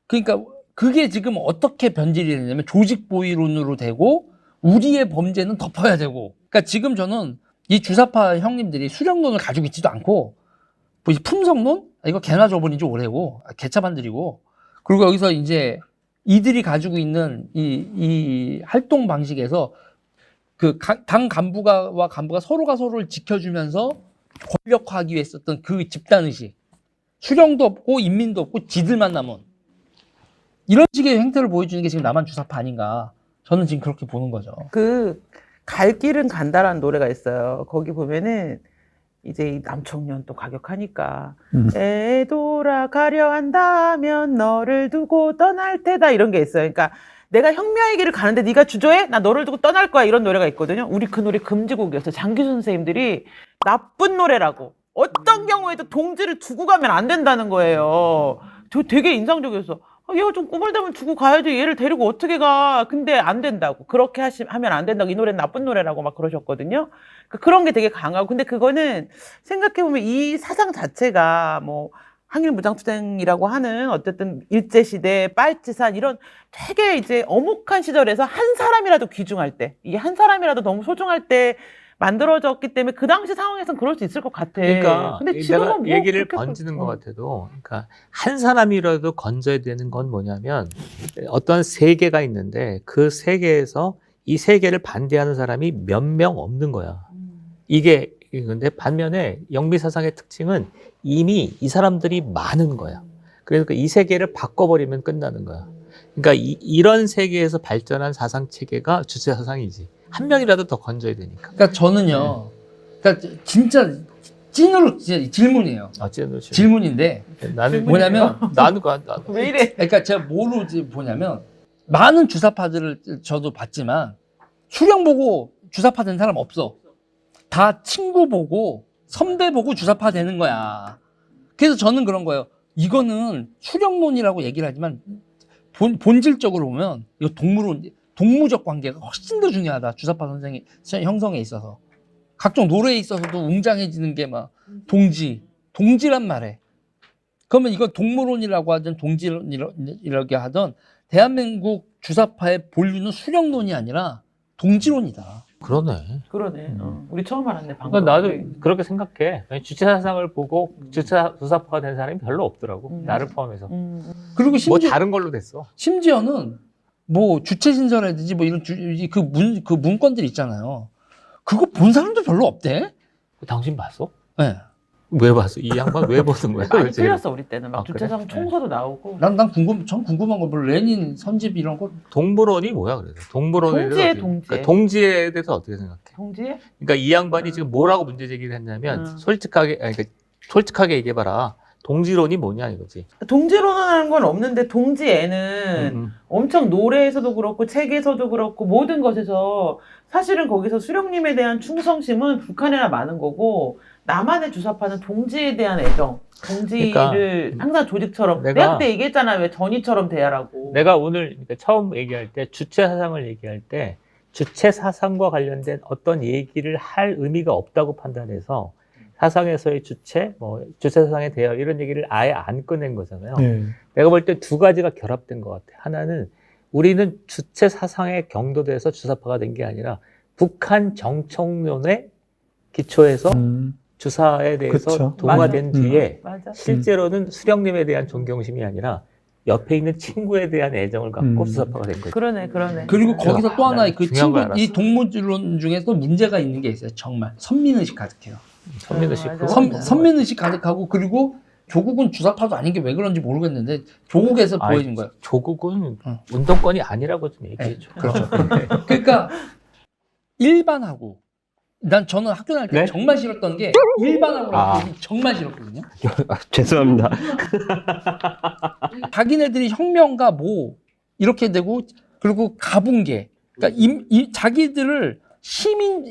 그러니까 그게 지금 어떻게 변질이 되냐면 조직 보위론으로 되고 우리의 범죄는 덮어야 되고. 그러니까 지금 저는 이 주사파 형님들이 수령론을 가지고 있지도 않고 뭐 품성론? 이거 개나 저번인 지 오래고 개차반들이고 그리고 여기서 이제 이들이 가지고 있는 이 활동 방식에서 그 당 간부와 간부가 서로가 서로를 지켜주면서 권력화하기 위해 했었던 그 집단의식. 수령도 없고 인민도 없고 지들만 남은 이런 식의 행태를 보여주는 게 지금 남한 주사파 아닌가. 저는 지금 그렇게 보는 거죠. 그 갈 길은 간다라는 노래가 있어요. 거기 보면은 이제 이 남청년 또 가격하니까 돌아가려 한다면 너를 두고 떠날 테다 이런 게 있어요. 그러니까 내가 혁명의 길을 가는데 네가 주저해? 나 너를 두고 떠날 거야 이런 노래가 있거든요. 우리 그 노래 금지곡이었어요. 장기수 선생님들이 나쁜 노래라고 어떤 경우에도 동지를 두고 가면 안 된다는 거예요. 저 되게 인상적이었어. 얘가 좀 꾸물대면 두고 가야지 얘를 데리고 어떻게 가. 근데 안 된다고. 그렇게 하면 안 된다고. 이 노래는 나쁜 노래라고 막 그러셨거든요. 그런 게 되게 강하고. 근데 그거는 생각해보면 이 사상 자체가 뭐 항일 무장투쟁이라고 하는 어쨌든 일제시대, 빨치산 이런 되게 이제 어묵한 시절에서 한 사람이라도 귀중할 때, 이게 한 사람이라도 너무 소중할 때 만들어졌기 때문에 그 당시 상황에서는 그럴 수 있을 것 같아. 그러니까 근데 지금은 내가 뭐 얘기를 그렇게 번지는 것 같아도, 그러니까 한 사람이라도 건져야 되는 건 뭐냐면 어떤 세계가 있는데 그 세계에서 이 세계를 반대하는 사람이 몇 명 없는 거야. 이게 근데 반면에 영미 사상의 특징은 이미 이 사람들이 많은 거야. 그러니까 이 세계를 바꿔버리면 끝나는 거야. 그러니까 이런 세계에서 발전한 사상 체계가 주체 사상이지. 한 명이라도 더 건져야 되니까. 그러니까 저는요. 그러니까 진짜 찐으로 진짜 질문이에요. 어쨌든 질문인데 나는 뭐냐면 나는 왜 이래? 그러니까 제가 뭐로 보냐면 많은 주사파들을 저도 봤지만 수령 보고 주사파 된 사람 없어. 다 친구 보고 선배 보고 주사파 되는 거야. 그래서 저는 그런 거예요. 이거는 수령론이라고 얘기를 하지만 본질적으로 보면 이거 동무적 관계가 훨씬 더 중요하다. 주사파 선생의 형성에 있어서. 각종 노래에 있어서도 웅장해지는 게 막 동지란 말에. 그러면 이거 동무론이라고 하든 동지론이라고 하든 대한민국 주사파의 본류는 수령론이 아니라 동지론이다. 그러네. 우리 처음 알았네, 방금. 그러니까 나도 그렇게 생각해. 주체 사상을 보고 주사파가 된 사람이 별로 없더라고. 나를 포함해서. 그리고 뭐 다른 걸로 됐어. 심지어는 뭐 주체 신설이라든지 뭐 이런 그 문건들 있잖아요. 그거 본 사람도 별로 없대. 당신 봤어? 네. 왜 봤어? 이 양반 왜 보는 거야? 많이 틀렸어, 우리 때는. 막 아, 주체상 그래? 총서도 나오고. 전 궁금한 거 뭐 레닌 선집 이런 거. 동물원이 뭐야 그래서? 동물원에 동지에, 대해서 동지에. 그러니까 동지에 대해서 어떻게 생각해? 동지에? 그러니까 이 양반이 지금 뭐라고 문제 제기를 했냐면 솔직하게 얘기해봐라. 동지론이 뭐냐 이거지. 동지론이라는 건 없는데 동지에는 엄청 노래에서도 그렇고 책에서도 그렇고 모든 것에서 사실은 거기서 수령님에 대한 충성심은 북한에나 많은 거고 남한의 주사파는 동지에 대한 애정, 동지를 그러니까 항상 조직처럼 내가 내가 그때 얘기했잖아. 왜 전이처럼 대하라고. 내가 오늘 그러니까 처음 얘기할 때 주체 사상을 얘기할 때 주체 사상과 관련된 어떤 얘기를 할 의미가 없다고 판단해서 사상에서의 주체, 뭐 주체 사상의 대열 이런 얘기를 아예 안 꺼낸 거잖아요. 네. 내가 볼 때 두 가지가 결합된 것 같아. 하나는 우리는 주체 사상의 경도돼서 주사파가 된 게 아니라 북한 정청론의 기초에서 주사에 대해서 그쵸. 동화된 맞아. 뒤에 맞아. 실제로는 수령님에 대한 존경심이 아니라 옆에 있는 친구에 대한 애정을 갖고 주사파가 된 거죠. 그러네. 그리고 거기서 또 하나 그 중요한 걸 친구 알았어. 이 동물론 중에서 문제가 있는 게 있어요. 정말 선민의식 가득해요. 선민의식. 맞아. 선민의식 가득하고 그리고 조국은 주사파도 아닌 게 왜 그런지 모르겠는데 조국에서 보여진 거예요. 조국은 응. 운동권이 아니라고 좀 얘기해줘. 그렇죠. 그러니까 일반하고 저는 학교 다닐 때 네? 정말 싫었던 게 일반하고 아. 정말 싫었거든요. 죄송합니다. 자기네들이 혁명가 뭐 이렇게 되고 그리고 가분계. 그러니까 자기들을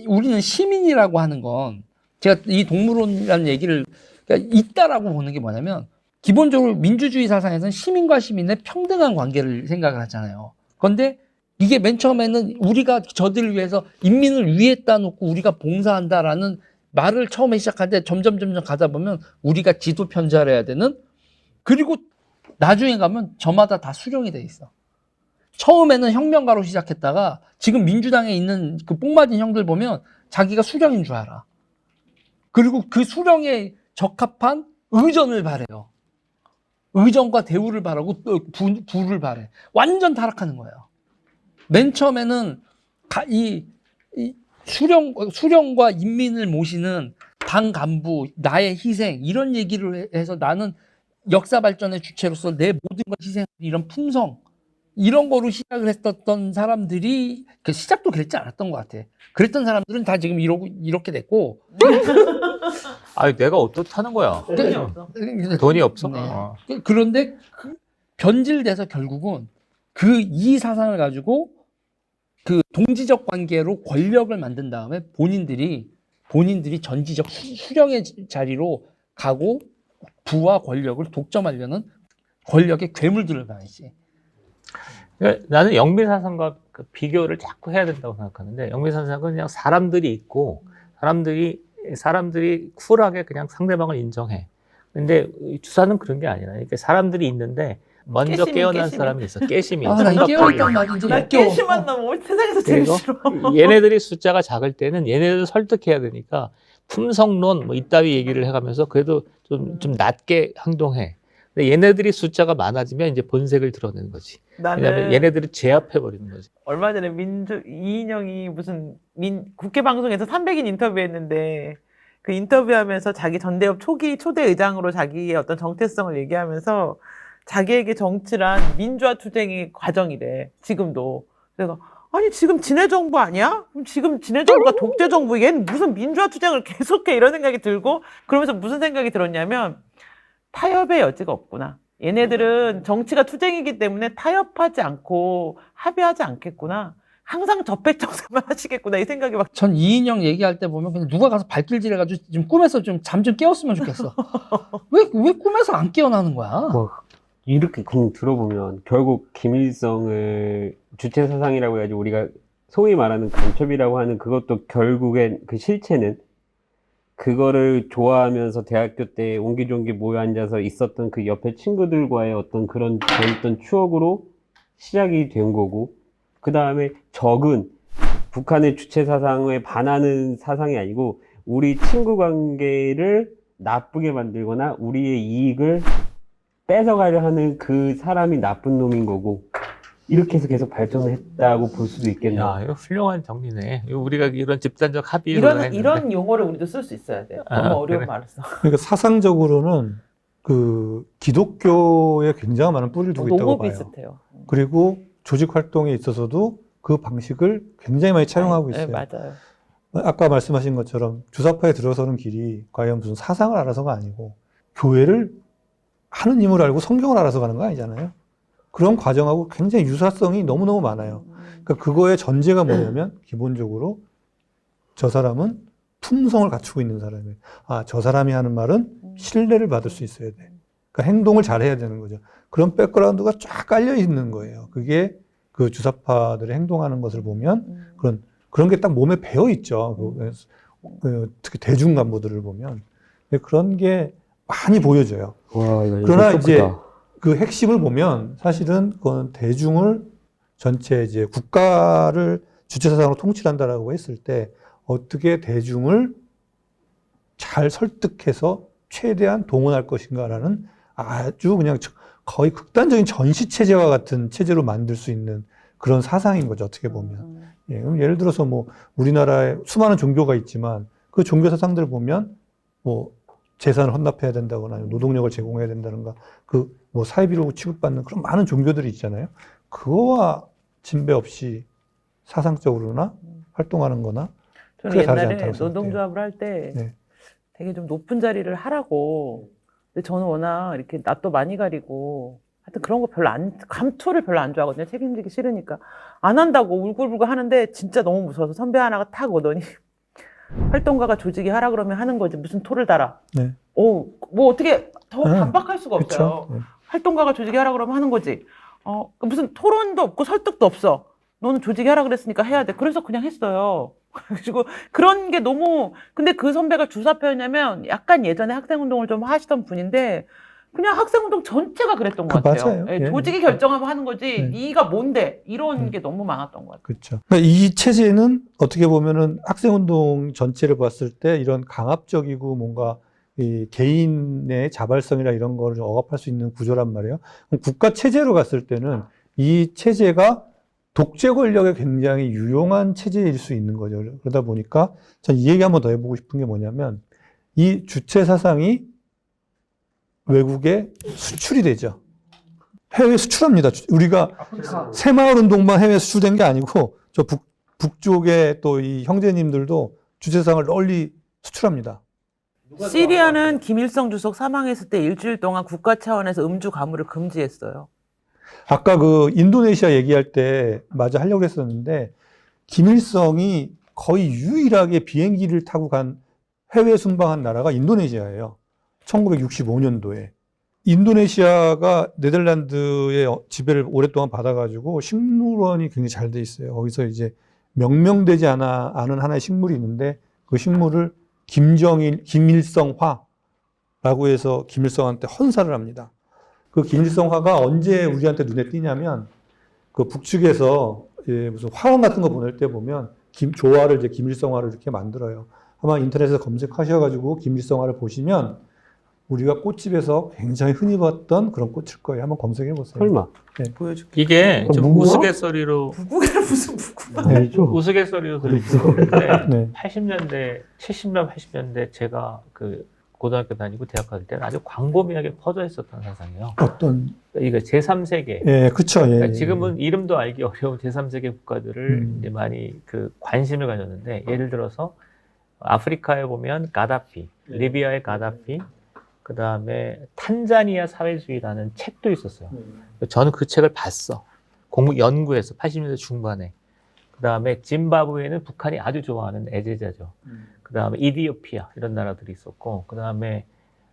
우리는 시민이라고 하는 건 제가 이 동물론이라는 얘기를 그러니까 있다라고 보는 게 뭐냐면 기본적으로 민주주의 사상에서는 시민과 시민의 평등한 관계를 생각을 하잖아요. 그런데 이게 맨 처음에는 우리가 저들을 위해서 인민을 위에다 놓고 우리가 봉사한다라는 말을 처음에 시작할 때 점점 가다 보면 우리가 지도 편찬해야 되는, 그리고 나중에 가면 저마다 다 수령이 돼 있어. 처음에는 혁명가로 시작했다가 지금 민주당에 있는 그 뽕맞은 형들 보면 자기가 수령인 줄 알아. 그리고 그 수령에 적합한 의전을 바래요. 의전과 대우를 바라고 또 부를 바래. 완전 타락하는 거예요. 맨 처음에는 이 수령과 인민을 모시는 당 간부, 나의 희생, 이런 얘기를 해서 나는 역사 발전의 주체로서 내 모든 걸 희생하는 이런 품성, 이런 거로 시작을 했었던 사람들이, 그 시작도 그랬지 않았던 것 같아. 그랬던 사람들은 다 지금 이렇게 됐고. 아니, 내가 어떻다는 거야. 돈이 없어. 돈이 없어. 네. 그런데 변질돼서 결국은 이 사상을 가지고 그 동지적 관계로 권력을 만든 다음에 본인들이 전지적 수령의 자리로 가고 부와 권력을 독점하려는 권력의 괴물들을 말이지. 그러니까 나는 영미사상과 그 비교를 자꾸 해야 된다고 생각하는데, 영미사상은 그냥 사람들이 있고 사람들이 쿨하게 그냥 상대방을 인정해. 근데 주사는 그런 게 아니라, 그러니까 사람들이 있는데 먼저 깨어난 사람이 있어. 깨심이. 나 깨어있단 말인지. 나 깨심만 나면 세상에서 제일 싫어. 얘네들이 숫자가 작을 때는 얘네들을 설득해야 되니까 품성론 뭐 이따위 얘기를 해가면서 그래도 좀 낮게 행동해. 근데 얘네들이 숫자가 많아지면 이제 본색을 드러내는 거지. 왜냐면 나는 얘네들을 제압해버리는 거지. 얼마 전에 이인영이 무슨 국회 방송에서 300인 인터뷰했는데, 그 인터뷰하면서 자기 전대협 초기 초대 의장으로 자기의 어떤 정체성을 얘기하면서 자기에게 정치란 민주화 투쟁의 과정이래. 지금도. 그래서 아니 지금 진해 정부 아니야? 그럼 지금 진해 정부가 독재 정부, 얘는 무슨 민주화 투쟁을 계속해, 이런 생각이 들고, 그러면서 무슨 생각이 들었냐면 타협의 여지가 없구나. 얘네들은 정치가 투쟁이기 때문에 타협하지 않고 합의하지 않겠구나. 항상 적폐청산만 하시겠구나, 이 생각이 막. 전 이인영 얘기할 때 보면 그냥 누가 가서 발길질 해가지고 좀 꿈에서 좀 잠 좀 깨웠으면 좋겠어. 왜 꿈에서 안 깨어나는 거야? 뭐, 이렇게 그냥 들어보면 결국 김일성을 주체 사상이라고 해야지, 우리가 소위 말하는 간첩이라고 하는 그것도 결국엔 그 실체는 그거를 좋아하면서 대학교 때 옹기종기 모여 앉아서 있었던 그 옆에 친구들과의 어떤 그런 재밌던 추억으로 시작이 된 거고, 그 다음에 적은 북한의 주체 사상에 반하는 사상이 아니고 우리 친구 관계를 나쁘게 만들거나 우리의 이익을 뺏어가려 하는 그 사람이 나쁜 놈인 거고, 이렇게 해서 계속 발전을 했다고 볼 수도 있겠네요. 야, 이거 훌륭한 정리네. 이거 우리가 이런 집단적 합의를 이런 용어를 우리도 쓸 수 있어야 돼. 너무 어려운 그래. 말을 써. 그러니까 사상적으로는 그 기독교에 굉장히 많은 뿌리를 두고 있다고 너무 봐요. 비슷해요. 그리고 조직 활동에 있어서도 그 방식을 굉장히 많이 차용하고 네, 있어요. 맞아요. 아까 말씀하신 것처럼 주사파에 들어서는 길이 과연 무슨 사상을 알아서가 아니고 교회를 하느님을 알고 성경을 알아서 가는 거 아니잖아요. 그런 과정하고 굉장히 유사성이 너무너무 많아요. 그러니까 그거의 전제가 뭐냐면 기본적으로 저 사람은 품성을 갖추고 있는 사람이에요. 아, 저 사람이 하는 말은 신뢰를 받을 수 있어야 돼. 그러니까 행동을 잘해야 되는 거죠. 그런 백그라운드가 쫙 깔려 있는 거예요. 그게 그 주사파들의 행동하는 것을 보면 그런 게 딱 몸에 배어 있죠. 특히 대중 간부들을 보면 그런 게 많이 보여져요. 와, 이거 그러나 쇼크다. 이제 그 핵심을 보면 사실은 그건 대중을 전체 이제 국가를 주체사상으로 통치한다라고 했을 때 어떻게 대중을 잘 설득해서 최대한 동원할 것인가라는 아주 그냥 거의 극단적인 전시 체제와 같은 체제로 만들 수 있는 그런 사상인 거죠, 어떻게 보면. 예, 그럼 예를 들어서 뭐 우리나라에 수많은 종교가 있지만 그 종교 사상들을 보면 뭐 재산을 헌납해야 된다거나 노동력을 제공해야 된다든가 그 뭐 사회비로 취급받는 그런 많은 종교들이 있잖아요. 그거와 진배 없이 사상적으로나 활동하는 거나 저는 크게 다르지 옛날에 않다고 생각해요. 노동조합을 할 때 네. 되게 좀 높은 자리를 하라고. 근데 저는 워낙 이렇게 낯도 많이 가리고 하여튼 그런 거 별로 감투를 별로 안 좋아하거든요. 책임지기 싫으니까. 안 한다고 울고불고 하는데 진짜 너무 무서워서 선배 하나가 탁 오더니 활동가가 조직이 하라 그러면 하는 거지 무슨 토를 달아. 네. 뭐 어떻게 더 반박할 수가 없어요. 그렇죠. 네. 활동가가 조직이 하라 그러면 하는 거지. 무슨 토론도 없고 설득도 없어. 너는 조직이 하라 그랬으니까 해야 돼. 그래서 그냥 했어요. 그리고 그런 게 너무, 근데 그 선배가 주사표였냐면 약간 예전에 학생운동을 좀 하시던 분인데 그냥 학생운동 전체가 그랬던 것 같아요. 맞아요. 예, 예. 조직이 결정하면 하는 거지, 네. 네가 뭔데? 이런 게 너무 많았던 것 같아요. 그렇죠. 그러니까 이 체제는 어떻게 보면은 학생운동 전체를 봤을 때 이런 강압적이고 뭔가 이 개인의 자발성이나 이런 거를 좀 억압할 수 있는 구조란 말이에요. 그럼 국가 체제로 갔을 때는 이 체제가 독재 권력에 굉장히 유용한 체제일 수 있는 거죠. 그러다 보니까 전 이 얘기 한번 더 해보고 싶은 게 뭐냐면 이 주체 사상이 외국에 수출이 되죠. 해외 수출합니다. 우리가 새마을 운동만 해외 수출된 게 아니고 저 북쪽의 또 이 형제님들도 주체사상을 널리 수출합니다. 시리아는 김일성 주석 사망했을 때 일주일 동안 국가 차원에서 음주 가물을 금지했어요. 아까 그 인도네시아 얘기할 때 마저 하려고 했었는데 김일성이 거의 유일하게 비행기를 타고 간 해외 순방한 나라가 인도네시아예요. 1965년도에. 인도네시아가 네덜란드의 지배를 오랫동안 받아가지고 식물원이 굉장히 잘 돼 있어요. 거기서 이제 명명되지 않은 하나의 식물이 있는데 그 식물을 김일성화라고 해서 김일성한테 헌사를 합니다. 그 김일성화가 언제 우리한테 눈에 띄냐면 그 북측에서 무슨 화환 같은 거 보낼 때 보면 조화를 이제 김일성화를 이렇게 만들어요. 아마 인터넷에서 검색하셔가지고 김일성화를 보시면 우리가 꽃집에서 굉장히 흔히 봤던 그런 꽃일 거예요. 한번 검색해 보세요. 설마. 보여줄게. 이게 좀 무궁화? 우스갯소리로 무궁화를 무슨 무궁화? 아니죠. 우스갯소리로 들릴 수 있는데 네. 80년대, 70년, 80년대 제가 그 고등학교 다니고 대학 갈 때는 아주 광범위하게 퍼져 있었던 사상이에요. 어떤 이거 제3세계. 예, 그렇죠. 예. 그러니까 지금은 이름도 알기 어려운 제3세계 국가들을 이제 많이 그 관심을 가졌는데 예를 들어서 아프리카에 보면 가다피, 리비아의 가다피, 그 다음에 탄자니아 사회주의라는 책도 있었어요. 저는 그 책을 봤어. 연구해서 80년대 중반에. 그 다음에 짐바브웨는 북한이 아주 좋아하는 애제자죠. 그 다음에 이디오피아 이런 나라들이 있었고, 그 다음에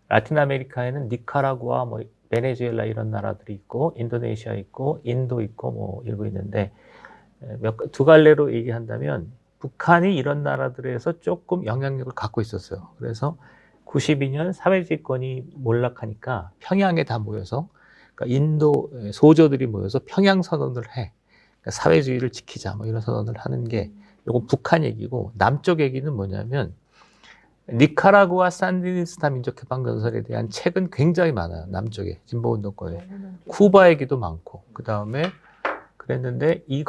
라틴 아메리카에는 니카라구아, 뭐 베네수엘라 이런 나라들이 있고, 인도네시아 있고, 인도 있고, 뭐 이러고 있는데 두 갈래로 얘기한다면 북한이 이런 나라들에서 조금 영향력을 갖고 있었어요. 그래서 92년 사회주의권이 몰락하니까 평양에 다 모여서, 그러니까 인도 소조들이 모여서 평양 선언을 해. 그러니까 사회주의를 지키자, 뭐 이런 선언을 하는 게, 요건 북한 얘기고, 남쪽 얘기는 뭐냐면, 니카라구아 산디니스타 민족해방전선에 대한 책은 굉장히 많아요. 남쪽에, 진보운동권에. 쿠바 얘기도 많고, 그 다음에 그랬는데, 이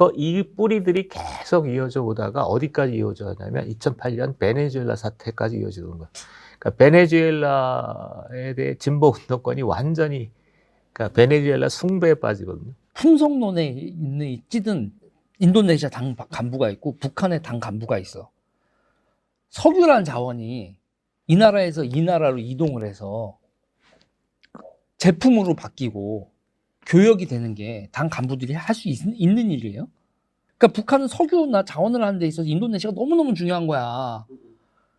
뿌리들이 계속 이어져 오다가 어디까지 이어져 오냐면, 2008년 베네수엘라 사태까지 이어지는 거예요. 그러니까 베네수엘라에 대해 진보운동권이 완전히, 그러니까 베네수엘라 숭배에 빠지거든요. 품성론에 있는 찌든 인도네시아 당 간부가 있고 북한의 당 간부가 있어. 석유란 자원이 이 나라에서 이 나라로 이동을 해서 제품으로 바뀌고 교역이 되는 게 당 간부들이 할 수 있는 일이에요. 그러니까 북한은 석유나 자원을 하는 데 있어서 인도네시아가 너무너무 중요한 거야.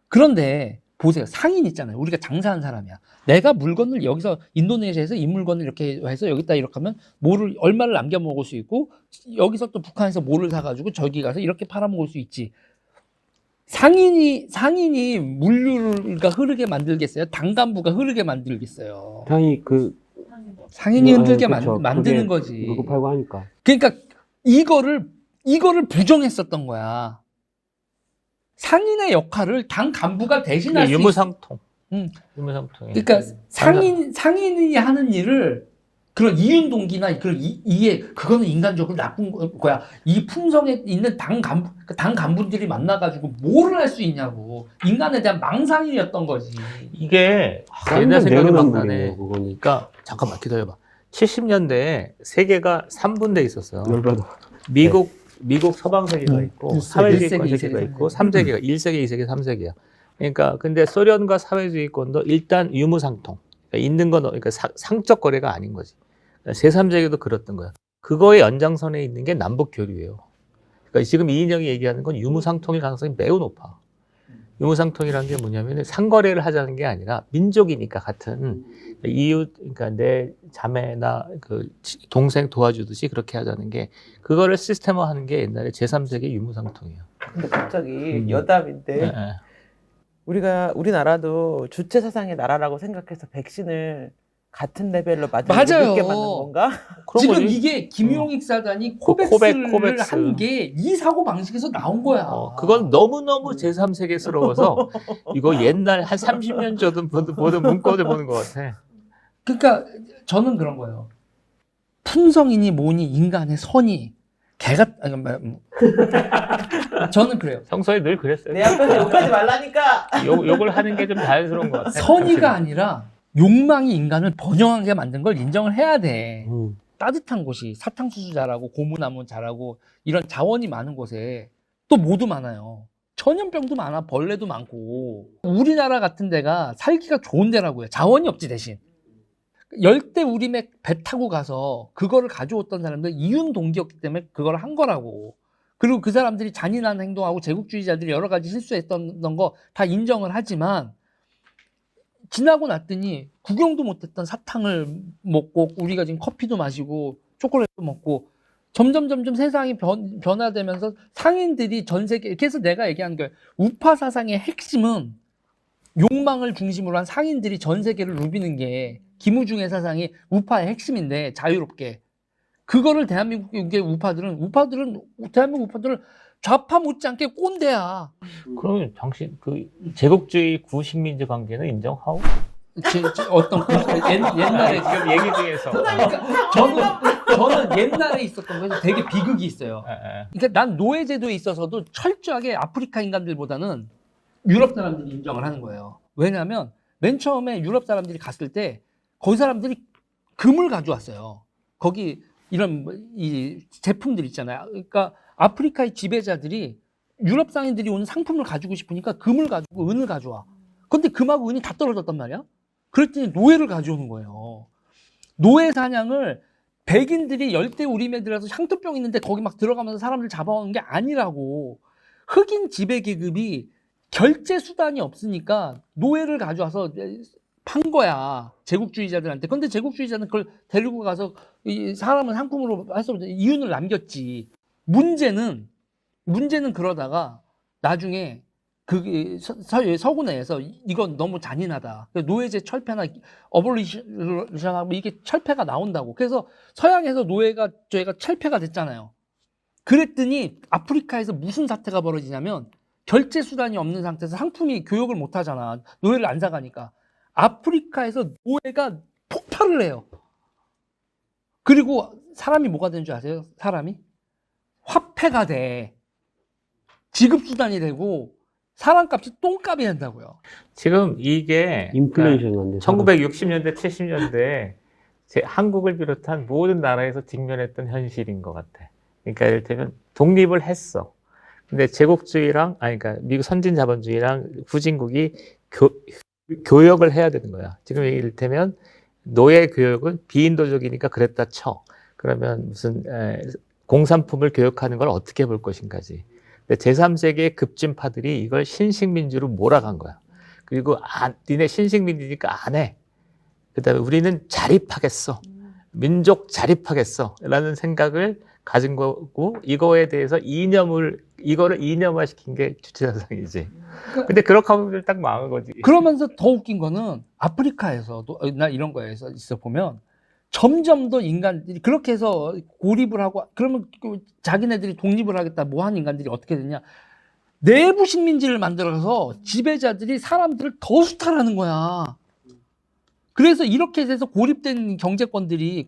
그런데 보세요. 상인 있잖아요. 우리가 장사하는 사람이야. 내가 물건을 여기서 인도네시아에서 이 물건을 이렇게 해서 여기다 이렇게 하면 뭐를 얼마를 남겨 먹을 수 있고 여기서 또 북한에서 뭐를 사가지고 저기 가서 이렇게 팔아 먹을 수 있지. 상인이 물류가 흐르게 만들겠어요? 당 간부가 흐르게 만들겠어요? 당연히 상인이 흔들게 그쵸. 만드는 그게 거지. 물고 팔고 하니까. 그러니까 이거를 부정했었던 거야. 상인의 역할을 당 간부가 대신할 수 있어. 유무상통. 응. 유무상통. 그러니까 상인이 하는 일을 그런 이윤동기나 그런 이게 그거는 인간적으로 나쁜 거야. 이 품성에 있는 당 간부들이 만나가지고 뭐를 할 수 있냐고. 인간에 대한 망상이었던 거지. 이게 옛날 생각이 막 나네. 그러니까 잠깐만 기다려봐. 70년대에 세계가 3분대 있었어요. 열받아. 미국 서방 세계가 있고 사회주의권 1세기, 세계가 2세기. 있고 3세계가 1세기, 2세기, 3세기야. 그러니까 근데 소련과 사회주의권도 일단 유무상통. 그러니까 있는 건 그러니까 상적 거래가 아닌 거지. 제3세계도 그랬던 거야. 그거의 연장선에 있는 게 남북 교류예요. 그러니까 지금 이인영이 얘기하는 건 유무상통일 가능성이 매우 높아. 유무상통이라는 게 뭐냐면 상거래를 하자는 게 아니라 민족이니까 같은 이웃, 그러니까 내 자매나 그 동생 도와주듯이 그렇게 하자는 게 그거를 시스템화하는 게 옛날에 제3세계 유무상통이에요. 근데 갑자기 여담인데 예, 예. 우리나라도 주체 사상의 나라라고 생각해서 백신을 같은 레벨로 맞게 맞아요. 만든 건가? 그런 지금 거지. 이게 김용익 사단이 코백스. 코백스를 한 게 이 사고 방식에서 나온 거야. 그건 너무너무 제3세계스러워서 이거 옛날 한 30년 전에 보던 문건을 보는 것 같아. 그러니까 저는 그런 거예요. 품성이니 뭐니 인간의 선이 개가 저는 그래요. 평소에 늘 그랬어요. 내 앞에서 욕하지 말라니까. 욕을 하는 게 좀 자연스러운 것 같아. 선의가 아니라 욕망이 인간을 번영하게 만든 걸 인정을 해야 돼. 따뜻한 곳이 사탕수수 잘하고 고무나무 잘하고 이런 자원이 많은 곳에 또 모두 많아요. 전염병도 많아, 벌레도 많고. 우리나라 같은 데가 살기가 좋은 데라고요. 자원이 없지 대신. 열대 우림에 배 타고 가서 그거를 가져왔던 사람들 이윤 동기였기 때문에 그걸 한 거라고. 그리고 그 사람들이 잔인한 행동하고 제국주의자들이 여러 가지 실수했던 거 다 인정을 하지만 지나고 났더니 구경도 못했던 사탕을 먹고 우리가 지금 커피도 마시고 초콜릿도 먹고 점점 세상이 변화되면서 상인들이 전 세계 이렇게 해서 내가 얘기한 거예요. 우파 사상의 핵심은 욕망을 중심으로 한 상인들이 전 세계를 누비는 게 김우중의 사상이 우파의 핵심인데 자유롭게 그거를 대한민국의 우파들은 대한민국 우파들은 좌파 못지않게 꼰대야. 그러면 당신 그 제국주의 구식민지 관계는 인정하고? 어떤 옛날에 지금 얘기 중에서. 그러니까 저는 옛날에 있었던 거에서 되게 비극이 있어요. 그러니까 난 노예제도에 있어서도 철저하게 아프리카 인간들보다는 유럽 사람들이 인정을 하는 거예요. 왜냐하면 맨 처음에 유럽 사람들이 갔을 때 거기 사람들이 금을 가져왔어요. 거기 이런 이 제품들 있잖아요. 그러니까 아프리카의 지배자들이 유럽 상인들이 오는 상품을 가지고 싶으니까 금을 가지고 은을 가져와. 근데 금하고 은이 다 떨어졌단 말이야. 그랬더니 노예를 가져오는 거예요. 노예 사냥을 백인들이 열대 우림에 들어서 향토병 있는데 거기 막 들어가면서 사람들 잡아오는 게 아니라고. 흑인 지배 계급이 결제 수단이 없으니까 노예를 가져와서 판 거야. 제국주의자들한테. 근데 제국주의자는 그걸 데리고 가서 이 사람은 상품으로 해서 이윤을 남겼지. 문제는 그러다가 나중에 그 서구내에서 이건 너무 잔인하다. 노예제 철폐나 어볼리션하고 이게 철폐가 나온다고. 그래서 서양에서 노예가 저희가 철폐가 됐잖아요. 그랬더니 아프리카에서 무슨 사태가 벌어지냐면 결제 수단이 없는 상태에서 상품이 교역을 못 하잖아. 노예를 안 사가니까. 아프리카에서 노예가 폭발을 해요. 그리고 사람이 뭐가 되는 줄 아세요? 사람이? 화폐가 돼. 지급수단이 되고 사람값이 똥값이 된다고요. 지금 이게 인플레이션 안 돼. 1960년대, 70년대 한국을 비롯한 모든 나라에서 직면했던 현실인 것 같아. 그러니까 예를 들면 독립을 했어. 근데 제국주의랑 그러니까 미국 선진자본주의랑 후진국이 교역을 해야 되는 거야. 지금 이를테면 노예 교역은 비인도적이니까 그랬다 쳐. 그러면 무슨 공산품을 교역하는 걸 어떻게 볼 것인가지. 근데 제3세계의 급진파들이 이걸 신식민주로 몰아간 거야. 그리고 니네 신식민주니까 안 해. 그다음에 우리는 자립하겠어. 민족 자립하겠어. 라는 생각을 가진 거고 이거에 대해서 이거를 이념화시킨 게 주체사상이지. 근데 그렇게 하면 딱 망한 거지. 그러면서 더 웃긴 거는 아프리카에서도 나 이런 거에서 있어 보면 점점 더 인간들이 그렇게 해서 고립을 하고 그러면 자기네들이 독립을 하겠다 뭐 한 인간들이 어떻게 되냐 내부 식민지를 만들어서 지배자들이 사람들을 더 수탈하는 거야. 그래서 이렇게 돼서 고립된 경제권들이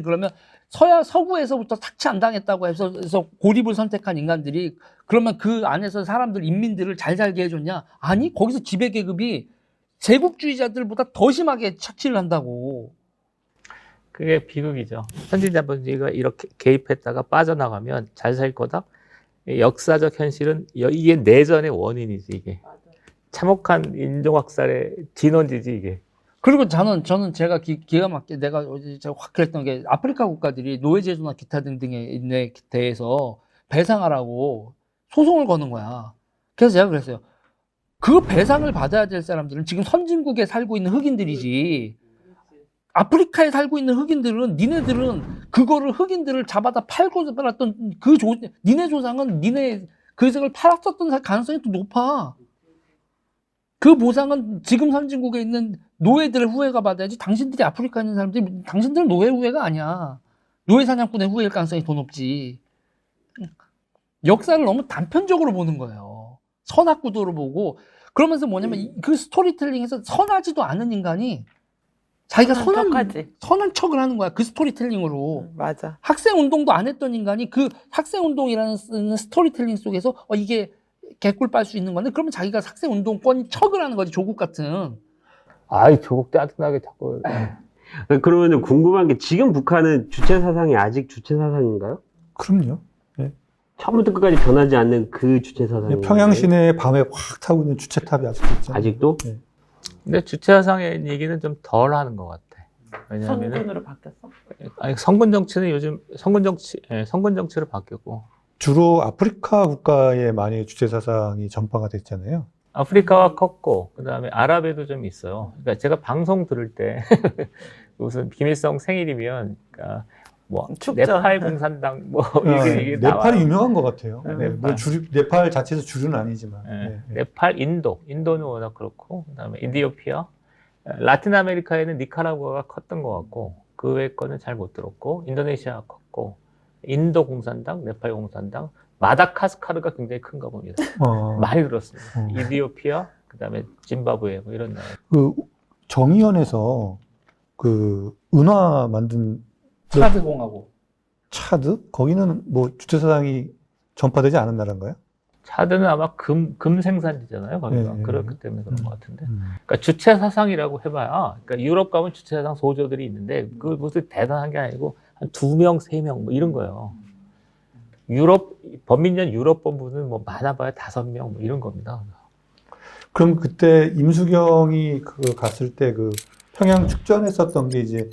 그러면 서구에서부터 착취 안 당했다고 해서 고립을 선택한 인간들이 그러면 그 안에서 사람들 인민들을 잘 살게 해줬냐? 아니 거기서 지배계급이 제국주의자들보다 더 심하게 착취를 한다고. 그게 비극이죠. 선진자본주의가 이렇게 개입했다가 빠져나가면 잘 살 거다. 역사적 현실은 이게 내전의 원인이지 이게. 참혹한 인종학살의 진원지지 이게. 그리고 저는 제가 기가 막히게 내가 제가 확 그랬던 게 아프리카 국가들이 노예제도나 기타 등등에 대해서 배상하라고 소송을 거는 거야. 그래서 제가 그랬어요. 그 배상을 받아야 될 사람들은 지금 선진국에 살고 있는 흑인들이지. 아프리카에 살고 있는 흑인들은 니네들은 그거를 흑인들을 잡아다 팔고 팔았던 니네 조상은 니네 그 색을 팔았었던 가능성이 더 높아. 그 보상은 지금 선진국에 있는 노예들의 후예가 받아야지. 당신들이 아프리카에 있는 사람들이 당신들은 노예 후예가 아니야. 노예 사냥꾼의 후예일 가능성이 더 높지. 역사를 너무 단편적으로 보는 거예요. 선악구도로 보고 그러면서 뭐냐면 그 스토리텔링에서 선하지도 않은 인간이 자기가 선한 척을 하는 거야. 그 스토리텔링으로. 맞아. 학생운동도 안 했던 인간이 그 학생운동이라는 스토리텔링 속에서 이게 개꿀 빨 수 있는 건데 그러면 자기가 학생운동권 척을 하는 거지. 조국 같은. 아이, 조국 따뜻하게 자꾸. 그러면 궁금한 게 지금 북한은 주체 사상이 아직 주체 사상인가요? 그럼요. 처음부터 끝까지 변하지 않는 그 주체 사상이 평양 시내에 밤에 확 타고 있는 주체탑이 아직도 있잖아요. 아직도? 네. 근데 주체사상의 얘기는 좀 덜 하는 것 같아. 왜냐하면 선군으로 바뀌었어? 아니, 성군 정치는 요즘 성군 정치로 바뀌었고 주로 아프리카 국가에 많이 주체 사상이 전파가 됐잖아요. 아프리카가 컸고 그다음에 아랍에도 좀 있어요. 그러니까 제가 방송 들을 때 무슨 김일성 생일이면 그러니까 뭐 축전. 네팔 공산당 뭐 이게 네팔이 나와요. 유명한 것 같아요. 네, 네, 네팔. 네팔 자체에서 주류는 아니지만. 네, 네, 네. 네팔, 인도는 워낙 그렇고 그다음에 이디오피아, 라틴 아메리카에는 니카라구아가 컸던 것 같고 그 외 거는 잘 못 들었고 인도네시아가 컸고 인도 공산당, 네팔 공산당, 마다카스카르가 굉장히 큰가 봅니다. 많이 들었습니다. 이디오피아, 그다음에 짐바브웨 뭐 이런 나라. 그 정의연에서 그 은화 만든 차드공하고. 차드? 거기는 뭐 주체 사상이 전파되지 않은 나라인가요? 차드는 아마 금 생산지잖아요. 거기가. 네, 네. 그렇기 때문에 그런 것 같은데. 그러니까 주체 사상이라고 해봐야, 그러니까 유럽 가면 주체 사상 소조들이 있는데 그 무슨 대단한 게 아니고 한 2명, 3명 뭐 이런 거예요. 범민련 유럽 본부는 뭐 많아봐야 5명 뭐 이런 겁니다. 그럼 그때 임수경이 그 갔을 때 그 평양 축전했었던 게 이제